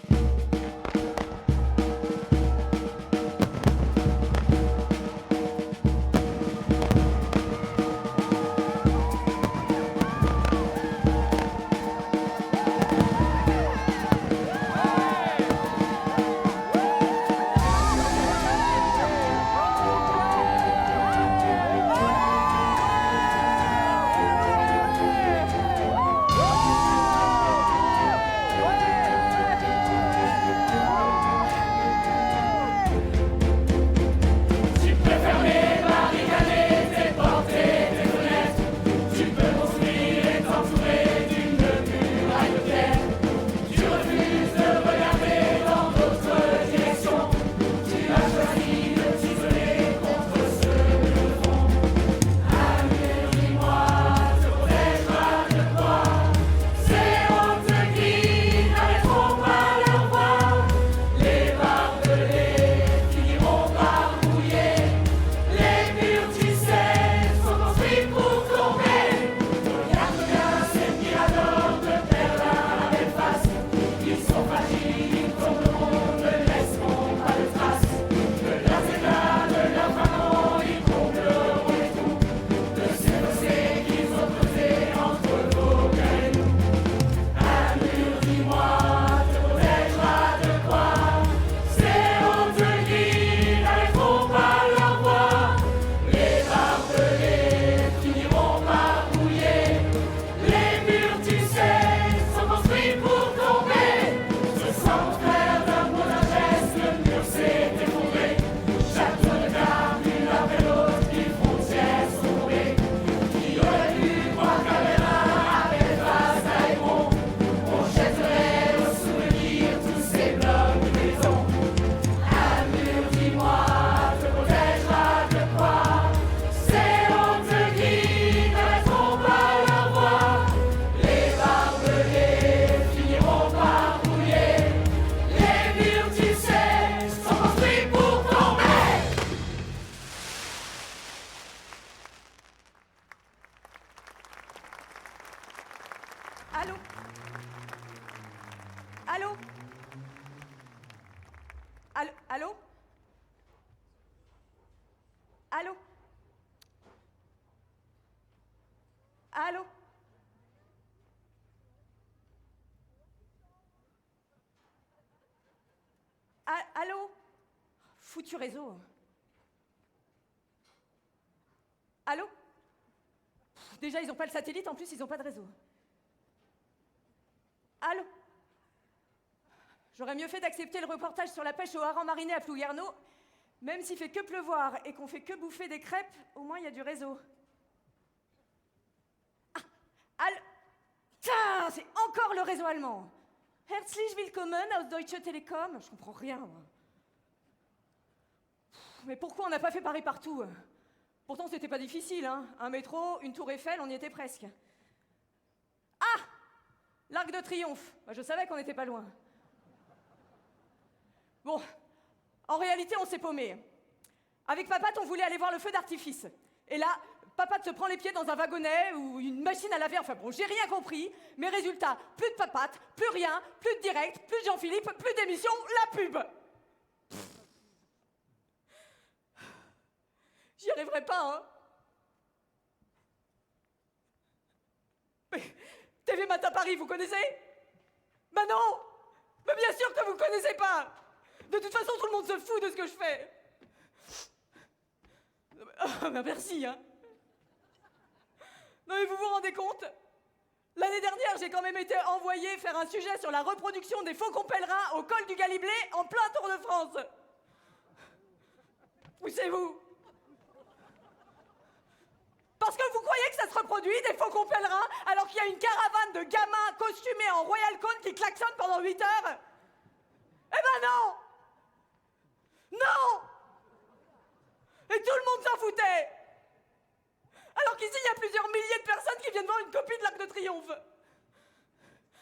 Allô? Allô? Allô? Allô? Allô? Allô? Foutu réseau. Allô? Déjà, ils n'ont pas le satellite, en plus, ils n'ont pas de réseau. Allô? J'aurais mieux fait d'accepter le reportage sur la pêche au hareng mariné à Plouguerneau. Même s'il fait que pleuvoir et qu'on fait que bouffer des crêpes, au moins il y a du réseau. Ah, allô? Tiens, c'est encore le réseau allemand. Herzlich willkommen aus Deutsche Telekom. Je comprends rien, moi. Mais pourquoi on n'a pas fait Paris partout? Pourtant, c'était pas difficile, hein. Un métro, une tour Eiffel, on y était presque. Ah! L'Arc de Triomphe. Bah, je savais qu'on n'était pas loin. Bon, en réalité, on s'est paumé. Avec Papate, on voulait aller voir le feu d'artifice. Et là, Papate se prend les pieds dans un wagonnet ou une machine à laver. Enfin bon, j'ai rien compris. Mais résultat, plus de Papate, plus rien, plus de direct, plus de Jean-Philippe, plus d'émission, la pub. J'y arriverai pas, hein. Mais TV Matin Paris, vous connaissez? Bah non! Mais bien sûr que vous connaissez pas! De toute façon, tout le monde se fout de ce que je fais. Ah, bah merci, hein. Non mais vous vous rendez compte? L'année dernière, j'ai quand même été envoyée faire un sujet sur la reproduction des faucons pèlerins au col du Galiblé en plein Tour de France. Poussez-vous. Parce que vous croyez que ça se reproduit, des faucons pèlerins, alors qu'il y a une caravane de gamins costumés en Royal Court qui klaxonnent pendant 8 heures? Eh ben non! Non! Et tout le monde s'en foutait! Alors qu'ici, il y a plusieurs milliers de personnes qui viennent voir une copie de l'Arc de Triomphe.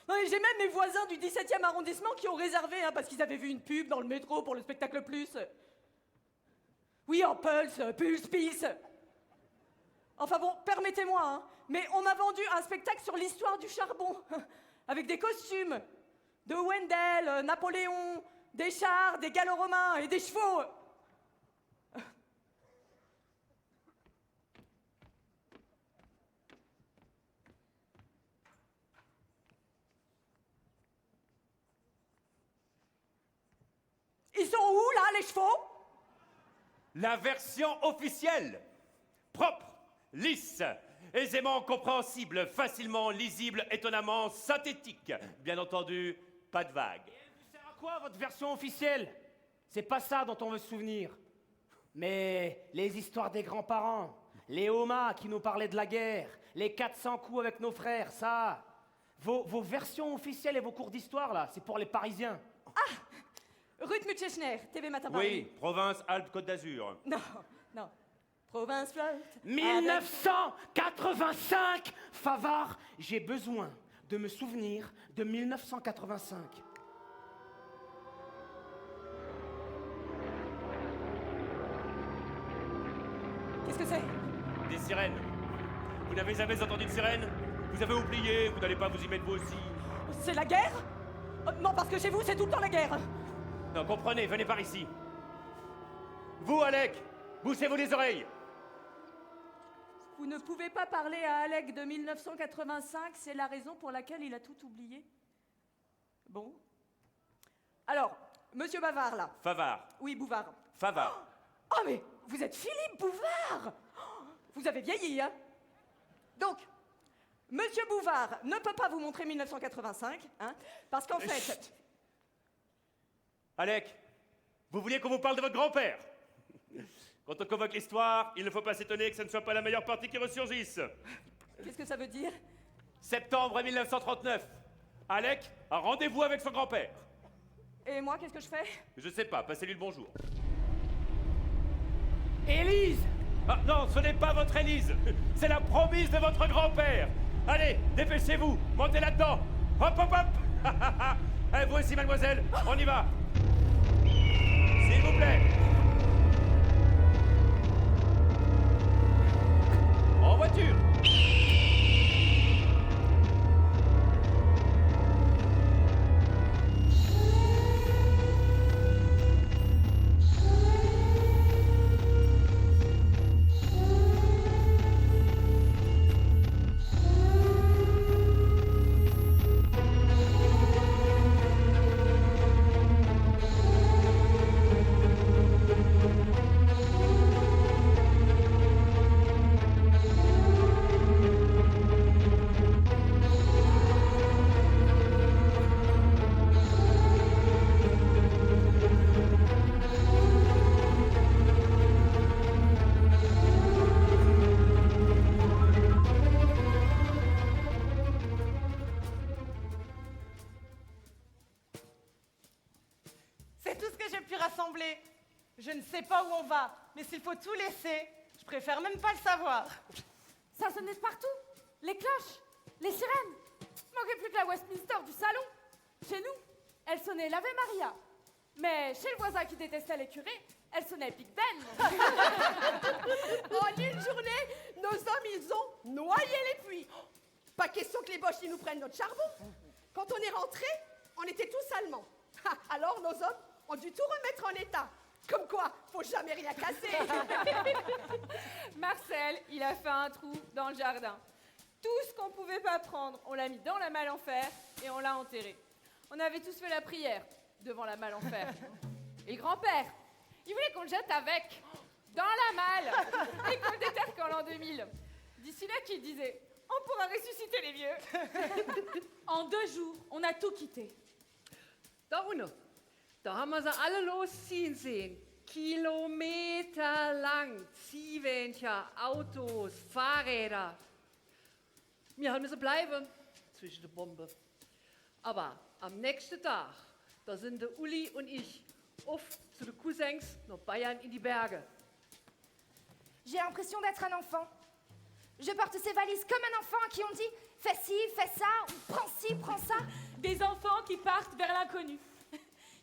Non, et j'ai même mes voisins du 17e arrondissement qui ont réservé, hein, parce qu'ils avaient vu une pub dans le métro pour le spectacle plus. Oui, en Pulse, Pulse. Enfin bon, permettez-moi, hein, mais on m'a vendu un spectacle sur l'histoire du charbon, avec des costumes, de Wendell, Napoléon, des chars, des gallo-romains et des chevaux. Ils sont où, là, les chevaux? La version officielle. Propre, lisse, aisément compréhensible, facilement lisible, étonnamment synthétique. Bien entendu, pas de vagues. Et elle vous sert à quoi, votre version officielle? C'est pas ça dont on veut se souvenir. Mais les histoires des grands-parents, les homas qui nous parlaient de la guerre, les 400 coups avec nos frères, ça... Vos versions officielles et vos cours d'histoire, là, c'est pour les Parisiens. Ah! Ruth Mutschechner, TV Matin Paris. Oui, province Alpes-Côte d'Azur. Non, non. Province Flotte. 1985! Favard, j'ai besoin de me souvenir de 1985. Qu'est-ce que c'est? Des sirènes. Vous n'avez jamais entendu de sirène? Vous avez oublié, vous n'allez pas vous y mettre vous aussi. C'est la guerre? Non, parce que chez vous, c'est tout le temps la guerre. Non, comprenez, venez par ici. Vous, Alec, bouchez-vous les oreilles. Vous ne pouvez pas parler à Alec de 1985, c'est la raison pour laquelle il a tout oublié. Bon. Alors, monsieur Bavard, là. Favard. Oui, Bouvard. Favard. Oh, mais vous êtes Philippe Bouvard! Oh, vous avez vieilli, hein? Donc, monsieur Bouvard ne peut pas vous montrer 1985, hein, parce qu'en fait... Chut. Alec, vous vouliez qu'on vous parle de votre grand-père? Quand on convoque l'histoire, il ne faut pas s'étonner que ce ne soit pas la meilleure partie qui ressurgisse. Qu'est-ce que ça veut dire? Septembre 1939. Alec a rendez-vous avec son grand-père. Et moi, qu'est-ce que je fais? Je sais pas, passez-lui le bonjour. Élise! Ah non, ce n'est pas votre Élise. C'est la promise de votre grand-père. Allez, dépêchez-vous, montez là-dedans. Hop, hop, hop. Allez, vous aussi, mademoiselle, on y va. S'il vous plaît. En voiture. puis rassembler. Je ne sais pas où on va, mais s'il faut tout laisser, je préfère même pas le savoir. Ça sonnait de partout. Les cloches, les sirènes. Manquait plus que la Westminster du salon. Chez nous, elle sonnait l'Ave Maria. Mais chez le voisin qui détestait les curés, elle sonnait Big Ben. En une journée, nos hommes, ils ont noyé les puits. Pas question que les Boches ils nous prennent notre charbon. Quand on est rentrés, on était tous allemands. Alors nos hommes ont dû tout remettre en état. Comme quoi, faut jamais rien casser. Marcel, il a fait un trou dans le jardin. Tout ce qu'on pouvait pas prendre, on l'a mis dans la malle en fer et on l'a enterré. On avait tous fait la prière devant la malle en fer. Et le grand-père, il voulait qu'on le jette avec, dans la malle, et qu'on le déterre qu'en l'an 2000. D'ici là, qu'il disait, on pourra ressusciter les vieux. En 2 jours, on a tout quitté. Da unten, da haben wir sie alle losziehen sehen. Kilometerlang. Ziehwändchen, Autos, Fahrräder. Wir haben müssen bleiben zwischen den Bomben. Aber am nächsten Tag, da sind der Uli und ich oft zu den Cousins nach Bayern in die Berge. J'ai l'impression d'être un enfant. Je porte ces valises comme un enfant à qui on dit fais ci, fais ça, ou prends ci, prends ça. Des enfants qui partent vers l'inconnu.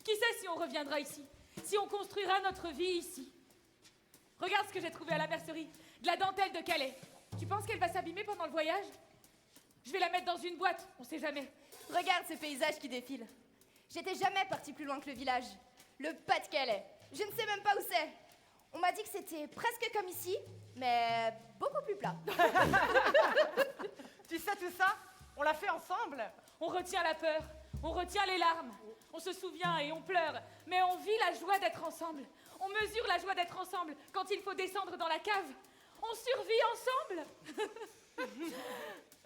Qui sait si on reviendra ici? Si on construira notre vie ici? Regarde ce que j'ai trouvé à la mercerie. De la dentelle de Calais. Tu penses qu'elle va s'abîmer pendant le voyage? Je vais la mettre dans une boîte, on sait jamais. Regarde ces paysages qui défilent. J'étais jamais partie plus loin que le village. Le Pas-de-Calais. Je ne sais même pas où c'est. On m'a dit que c'était presque comme ici, mais beaucoup plus plat. Tu sais tout ça? On l'a fait ensemble. On retient la peur, on retient les larmes. On se souvient et on pleure, mais on vit la joie d'être ensemble. On mesure la joie d'être ensemble quand il faut descendre dans la cave. On survit ensemble.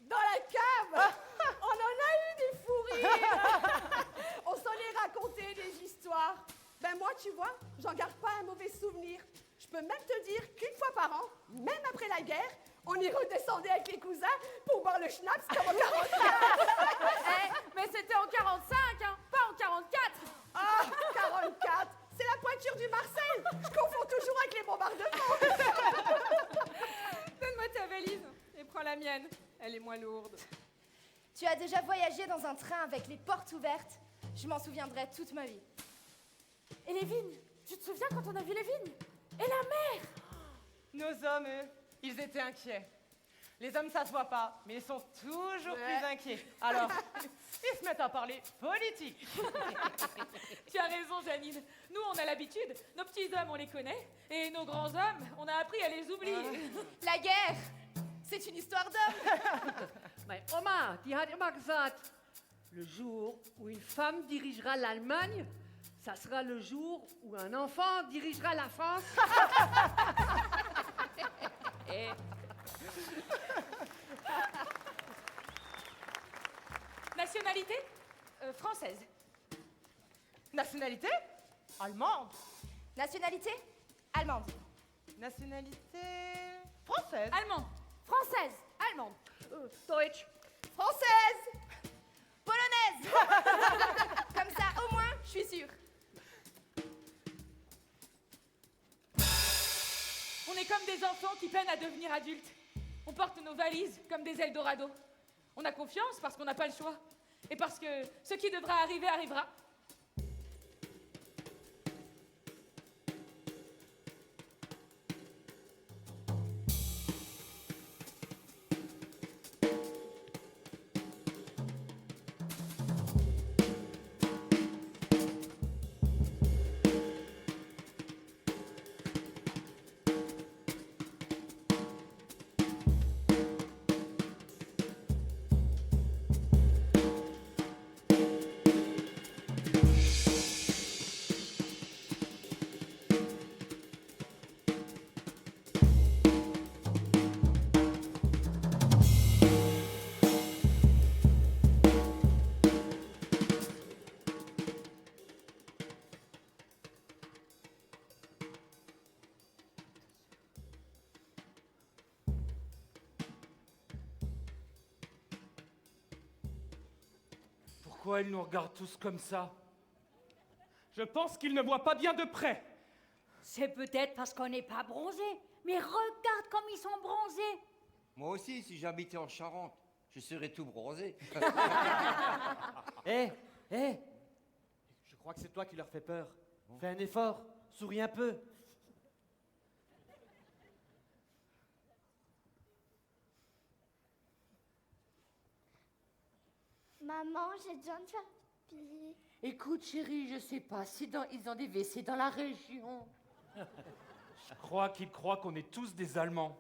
Dans la cave, on en a eu des fous rires. On s'en est raconté des histoires. Ben moi, tu vois, j'en garde pas un mauvais souvenir. Je peux même te dire qu'une fois par an, même après la guerre, on y redescendait avec les cousins pour boire le schnapps comme en 45. Mais c'était en 45, hein, pas en 44. Ah, 44, c'est la pointure du Marseille. Je confonds toujours avec les bombardements. Donne-moi ta valise et prends la mienne. Elle est moins lourde. Tu as déjà voyagé dans un train avec les portes ouvertes? Je m'en souviendrai toute ma vie. Et les vignes? Tu te souviens quand on a vu les vignes? Et la mer? Nos hommes, eux, ils étaient inquiets. Les hommes, ça se voit pas, mais ils sont toujours plus inquiets. Alors, ils se mettent à parler politique. Tu as raison, Janine. Nous, on a l'habitude. Nos petits hommes, on les connaît. Et nos grands hommes, on a appris à les oublier. La guerre, c'est une histoire d'homme. Meine Oma, die hat immer gesagt, le jour où une femme dirigera l'Allemagne, ça sera le jour où un enfant dirigera la France. Et... Nationalité? Française. Nationalité? Allemande. Nationalité? Allemande. Nationalité? Française. Allemande. Française. Allemande. Deutsch. Française. Polonaise. Comme ça, au moins, je suis sûre. On est comme des enfants qui peinent à devenir adultes. On porte nos valises comme des Eldorado. On a confiance parce qu'on n'a pas le choix. Et parce que ce qui devra arriver arrivera. Pourquoi ils nous regardent tous comme ça? Je pense qu'il ne voit pas bien de près. C'est peut-être parce qu'on n'est pas bronzé. Mais regarde comme ils sont bronzés. Moi aussi, si j'habitais en Charente, je serais tout bronzé. Hé, je crois que c'est toi qui leur fais peur. Fais un effort, souris un peu. Maman, j'ai besoin de faire pipi. Écoute, chérie, je sais pas si ils ont des WC dans la région. Je crois qu'il croit qu'on est tous des Allemands.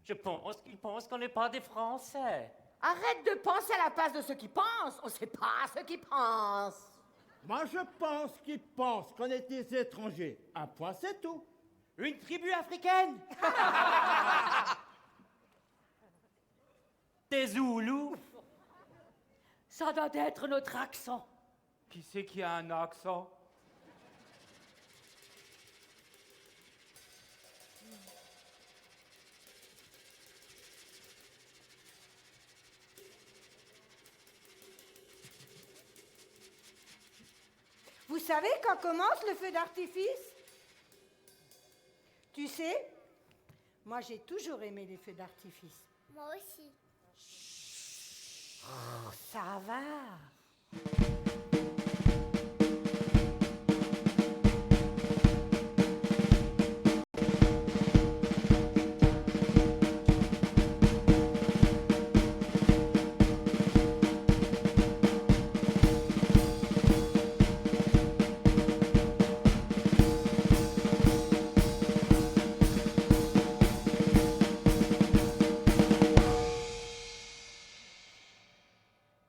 Je pense qu'il pense qu'on n'est pas des Français. Arrête de penser à la place de ceux qui pensent. On sait pas ce qu'ils pensent. Moi, je pense qu'ils pensent qu'on est des étrangers. Un point, c'est tout. Une tribu africaine. Des Zoulous. Ça doit être notre accent. Qui c'est qui a un accent? Vous savez quand commence le feu d'artifice? Tu sais, moi j'ai toujours aimé les feux d'artifice. Moi aussi. Oh, ça va.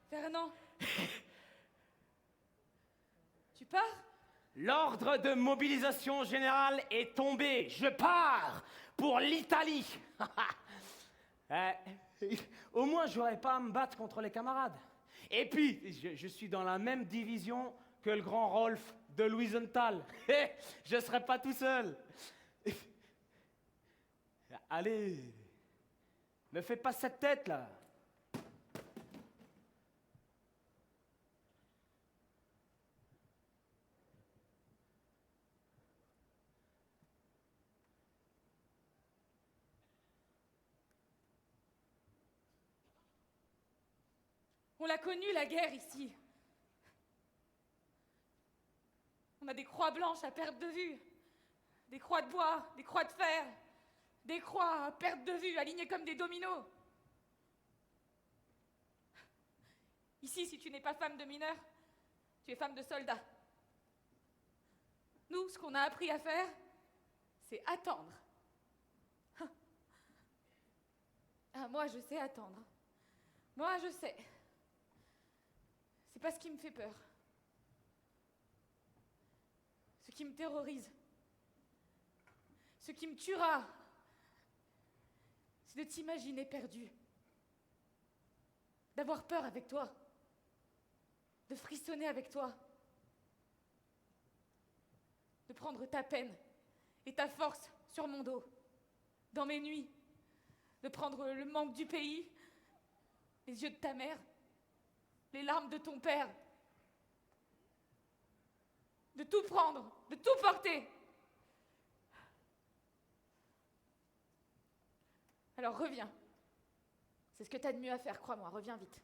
Fernand. Tu pars? L'ordre de mobilisation générale est tombé. Je pars pour l'Italie. Au moins, j'aurais pas à me battre contre les camarades. Et puis, je suis dans la même division que le grand Rolf de Louisenthal. Je serai pas tout seul. Allez, me fais pas cette tête là. On l'a connue, la guerre, ici. On a des croix blanches à perte de vue, des croix de bois, des croix de fer, des croix à perte de vue, alignées comme des dominos. Ici, si tu n'es pas femme de mineur, tu es femme de soldat. Nous, ce qu'on a appris à faire, c'est attendre. Ah, moi, je sais attendre. Moi, je sais. C'est pas ce qui me fait peur. Ce qui me terrorise, ce qui me tuera, c'est de t'imaginer perdu, d'avoir peur avec toi, de frissonner avec toi, de prendre ta peine et ta force sur mon dos, dans mes nuits, de prendre le manque du pays, les yeux de ta mère, les larmes de ton père, de tout prendre, de tout porter. Alors reviens. C'est ce que t'as de mieux à faire, crois-moi, reviens vite.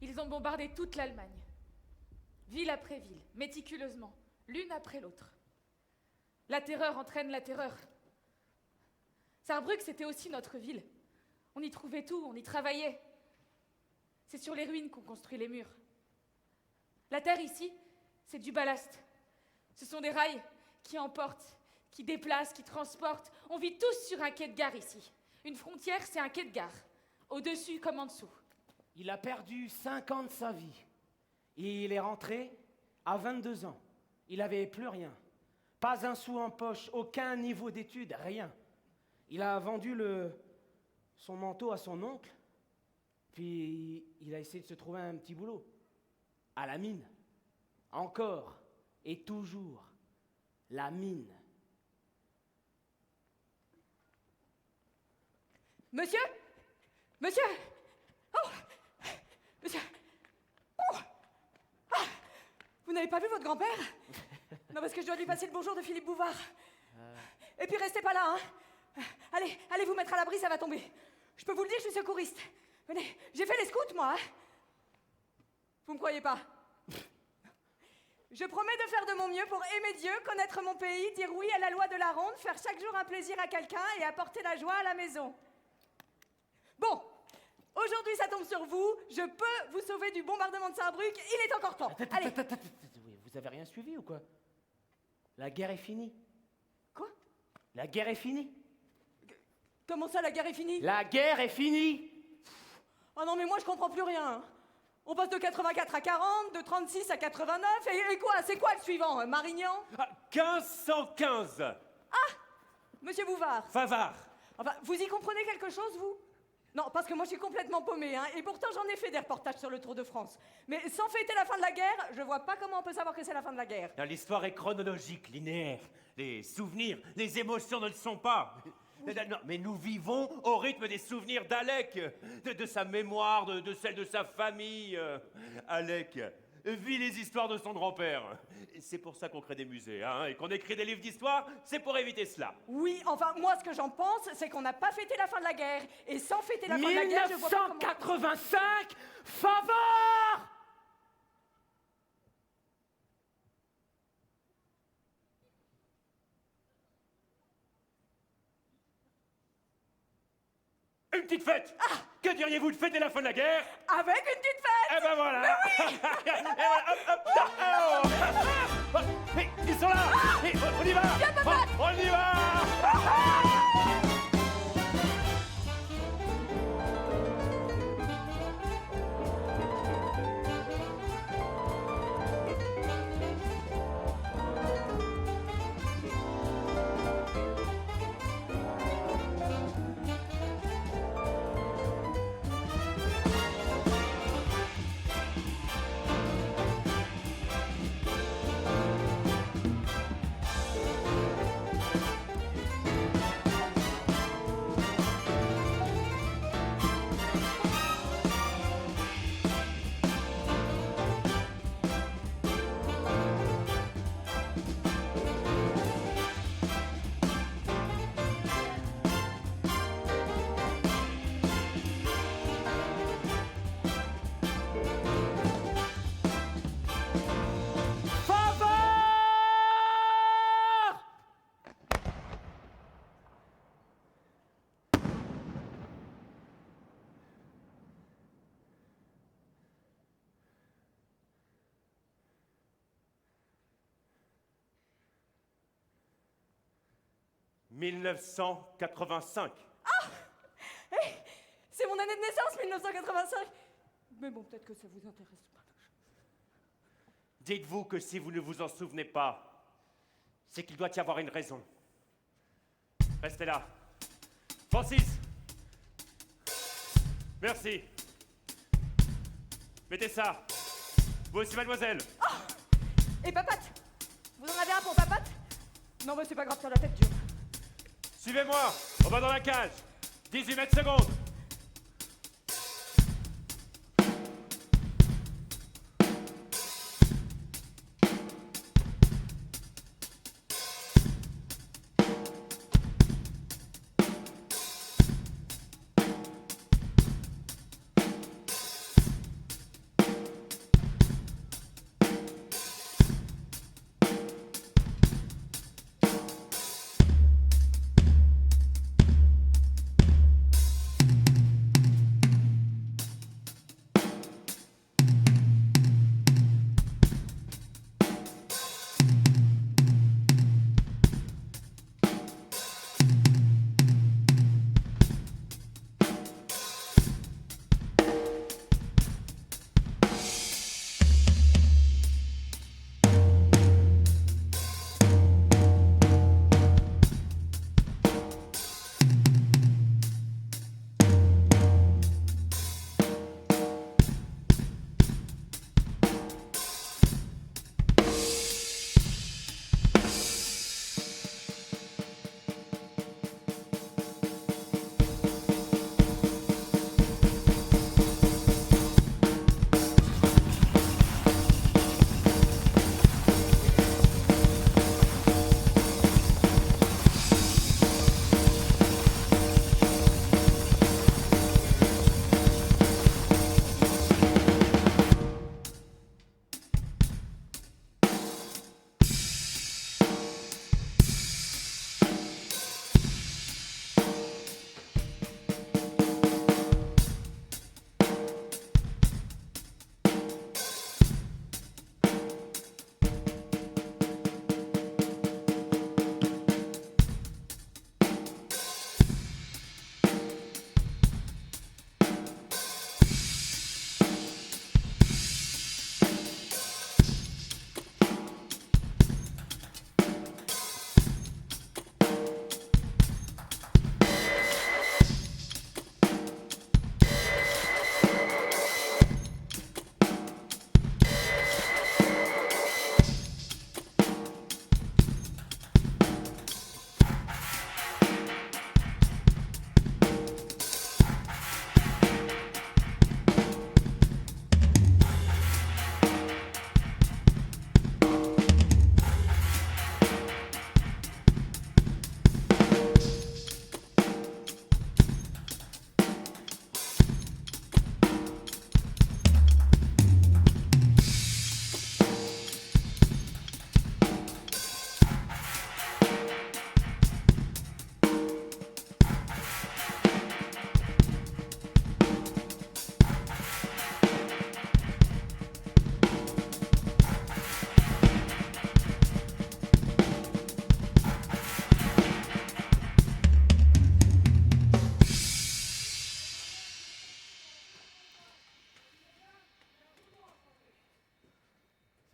Ils ont bombardé toute l'Allemagne, ville après ville, méticuleusement, l'une après l'autre. La terreur entraîne la terreur. Saarbrück, c'était aussi notre ville. On y trouvait tout, on y travaillait. C'est sur les ruines qu'on construit les murs. La terre ici, c'est du ballast. Ce sont des rails qui emportent, qui déplacent, qui transportent. On vit tous sur un quai de gare ici. Une frontière, c'est un quai de gare, au-dessus comme en dessous. Il a perdu 5 ans de sa vie. Et il est rentré à 22 ans. Il n'avait plus rien. Pas un sou en poche, aucun niveau d'études, rien. Il a vendu son manteau à son oncle, puis il a essayé de se trouver un petit boulot. À la mine. Encore et toujours. La mine. Monsieur Monsieur Oh Monsieur Oh Ah Vous n'avez pas vu votre grand-père? Non, parce que je dois lui passer le bonjour de Philippe Bouvard. Et puis restez pas là, hein. Allez vous mettre à l'abri, ça va tomber. Je peux vous le dire, je suis secouriste. Venez, j'ai fait les scouts, moi. Hein. Vous me croyez pas? Je promets de faire de mon mieux pour aimer Dieu, connaître mon pays, dire oui à la loi de la ronde, faire chaque jour un plaisir à quelqu'un et apporter la joie à la maison. Bon, aujourd'hui ça tombe sur vous, je peux vous sauver du bombardement de Saarbrück, il est encore temps. Allez. Vous avez rien suivi ou quoi? La guerre est finie. Quoi? La guerre est finie. Comment ça, la guerre est finie? La guerre est finie. Oh non, mais moi je comprends plus rien. Hein. On passe de 84 à 40, de 36 à 89, et quoi? C'est quoi le suivant? Marignan? 1515. Ah! Monsieur Bouvard. Favard. Enfin, vous y comprenez quelque chose, vous? Non, parce que moi je suis complètement paumée, hein, et pourtant j'en ai fait des reportages sur le Tour de France. Mais sans fêter la fin de la guerre, je vois pas comment on peut savoir que c'est la fin de la guerre. L'histoire est chronologique, linéaire. Les souvenirs, les émotions ne le sont pas. Non, mais nous vivons au rythme des souvenirs d'Alec, de sa mémoire, de celle de sa famille. Alec vit les histoires de son grand-père. C'est pour ça qu'on crée des musées, hein, et qu'on écrit des livres d'histoire, c'est pour éviter cela. Oui, enfin, moi ce que j'en pense, c'est qu'on n'a pas fêté la fin de la guerre. Et sans fêter la fin de la guerre, je vois pas comment... 1985, Favard! Une petite fête. Que diriez-vous de fêter la fin de la guerre? Avec une petite fête. Eh ben voilà. Mais oui. Et voilà, hop. Mais ils sont là. Mais on y va. Viens, papa. On y va. « 1985. Ah! Hey, c'est mon année de naissance, 1985. Mais bon, peut-être que ça vous intéresse pas. Dites-vous que si vous ne vous en souvenez pas, c'est qu'il doit y avoir une raison. Restez là. Francis! Merci. Mettez ça. Vous aussi, mademoiselle. Oh! Et papate? Vous en avez un pour papate? Non, mais c'est pas grave, ça la tête dure. Suivez-moi, on va dans la cage. 18 mètres secondes.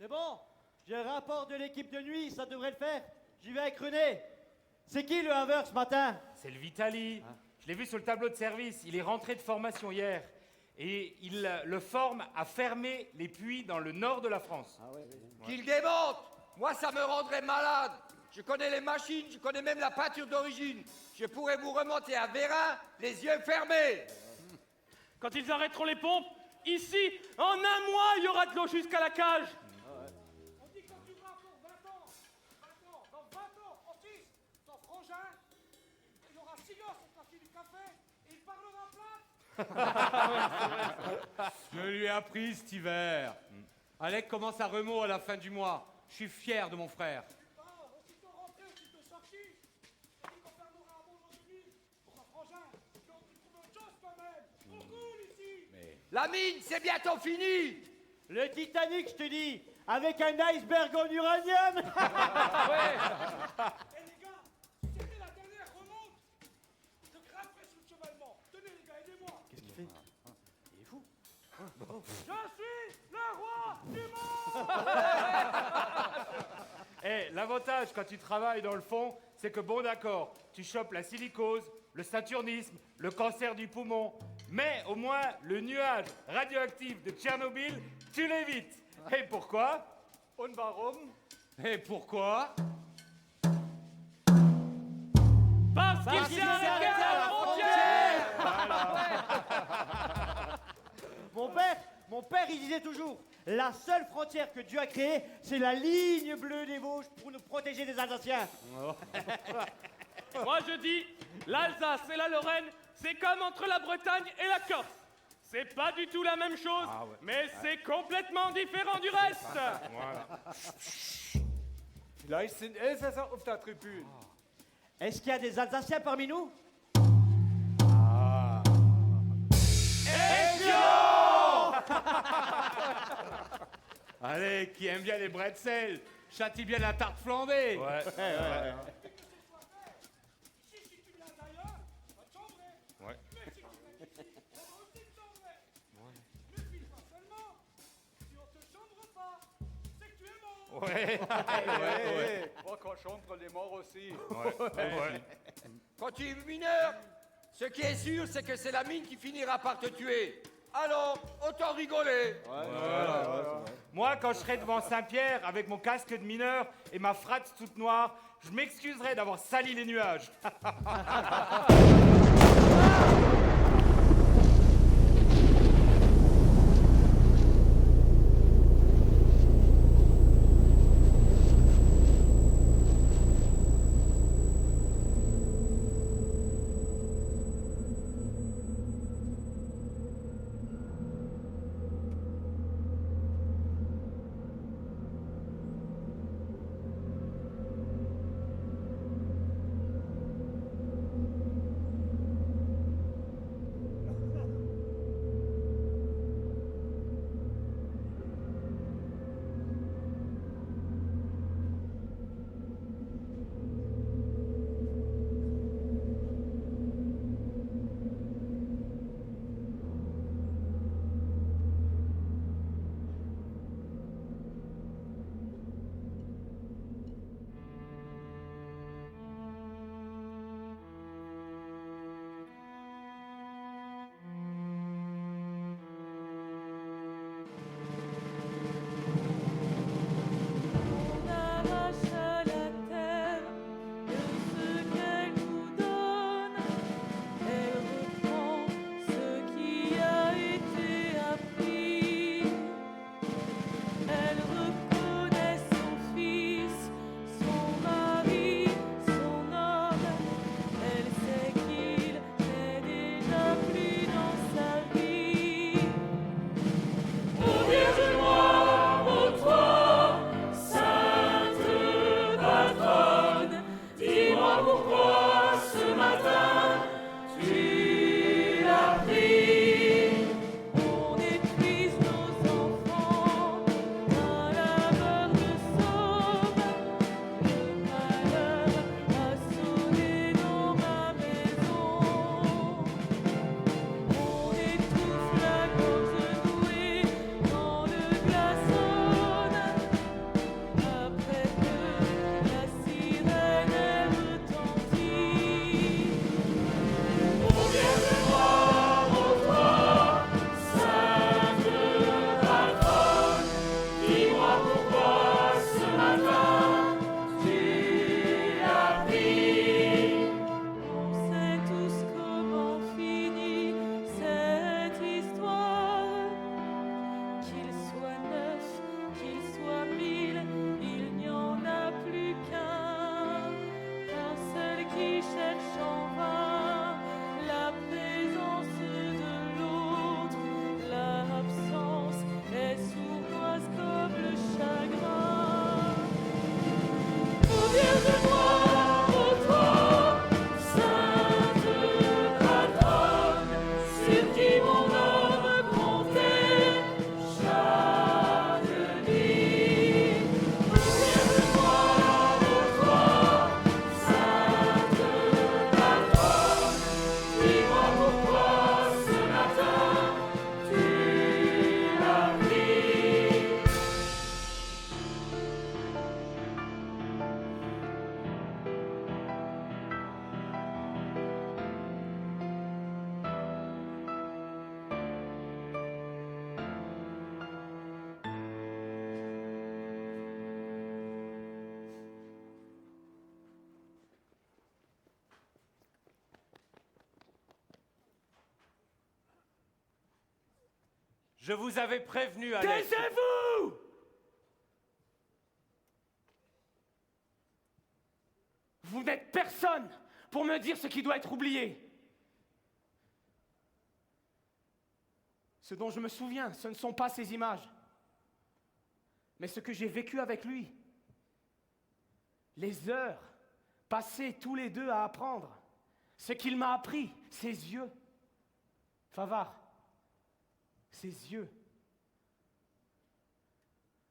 C'est bon. J'ai un rapport de l'équipe de nuit, ça devrait le faire. J'y vais avec René. C'est qui le haveur ce matin? C'est le Vitali. Je l'ai vu sur le tableau de service. Il est rentré de formation hier. Et il le forme à fermer les puits dans le nord de la France. Qu'il démonte. Moi, ça me rendrait malade. Je connais les machines, je connais même la peinture d'origine. Je pourrais vous remonter à Vérin, les yeux fermés. Quand ils arrêteront les pompes, ici, en un mois, il y aura de l'eau jusqu'à la cage. On dit qu'on durera encore 20 ans. 20 ans. Dans 20 ans, Francis, ton frangin, il aura 6 gosses au parti du café et il parlera plate. Je lui ai appris cet hiver. Alec commence à Remo à la fin du mois. Je suis fier de mon frère. Aussitôt rentré, aussitôt sorti. On dit qu'on fermera un bon aujourd'hui pour un frangin. Donc, il trouve autre chose quand même. On roule ici. La mine, c'est bientôt fini. Le Titanic, je te dis, avec un iceberg en uranium. Eh les gars, si c'était la dernière remonte, je grimperai sous le chevalement. Tenez les gars, aidez-moi. Qu'est-ce qu'il fait? Il est fou. Je suis le roi du monde. Eh, l'avantage quand tu travailles dans le fond, c'est que bon d'accord, tu chopes la silicose, le saturnisme, le cancer du poumon, mais au moins le nuage radioactif de Tchernobyl, tu l'évites. Et pourquoi? Und warum? Et pourquoi? Parce qu'il s'est arrêté à la frontière. Mon père, il disait toujours, la seule frontière que Dieu a créée, c'est la ligne bleue des Vosges pour nous protéger des Alsaciens. Moi je dis, l'Alsace et la Lorraine, c'est comme entre la Bretagne et la Corse. C'est pas du tout la même chose, mais c'est complètement différent du reste. Vielleicht sind Elsässer auf der Tribüne. Est-ce qu'il y a des Alsaciens parmi nous? Allez, qui aime bien les bretzels, châtie bien la tarte flambée. Ouais. Si tu viens d'ailleurs, va te chambrer. Ouais. Mais si tu viens d'ici, ça va aussi te chambrer. Ne file pas seulement. Si on te chambre pas, c'est que tu es mort. Ouais. Moi, quand je chambre les morts aussi. Quand tu es mineur, ce qui est sûr, c'est que c'est la mine qui finira par te tuer. Alors, autant rigoler. Moi, quand je serai devant Saint-Pierre avec mon casque de mineur et ma frate toute noire, je m'excuserai d'avoir sali les nuages. Je vous avais prévenu, Alex. Taisez-vous! Vous n'êtes personne pour me dire ce qui doit être oublié. Ce dont je me souviens, ce ne sont pas ces images, mais ce que j'ai vécu avec lui. Les heures passées tous les deux à apprendre, ce qu'il m'a appris, ses yeux. Favard, ses yeux.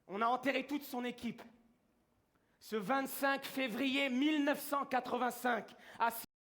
On a enterré toute son équipe. Ce 25 février 1985, à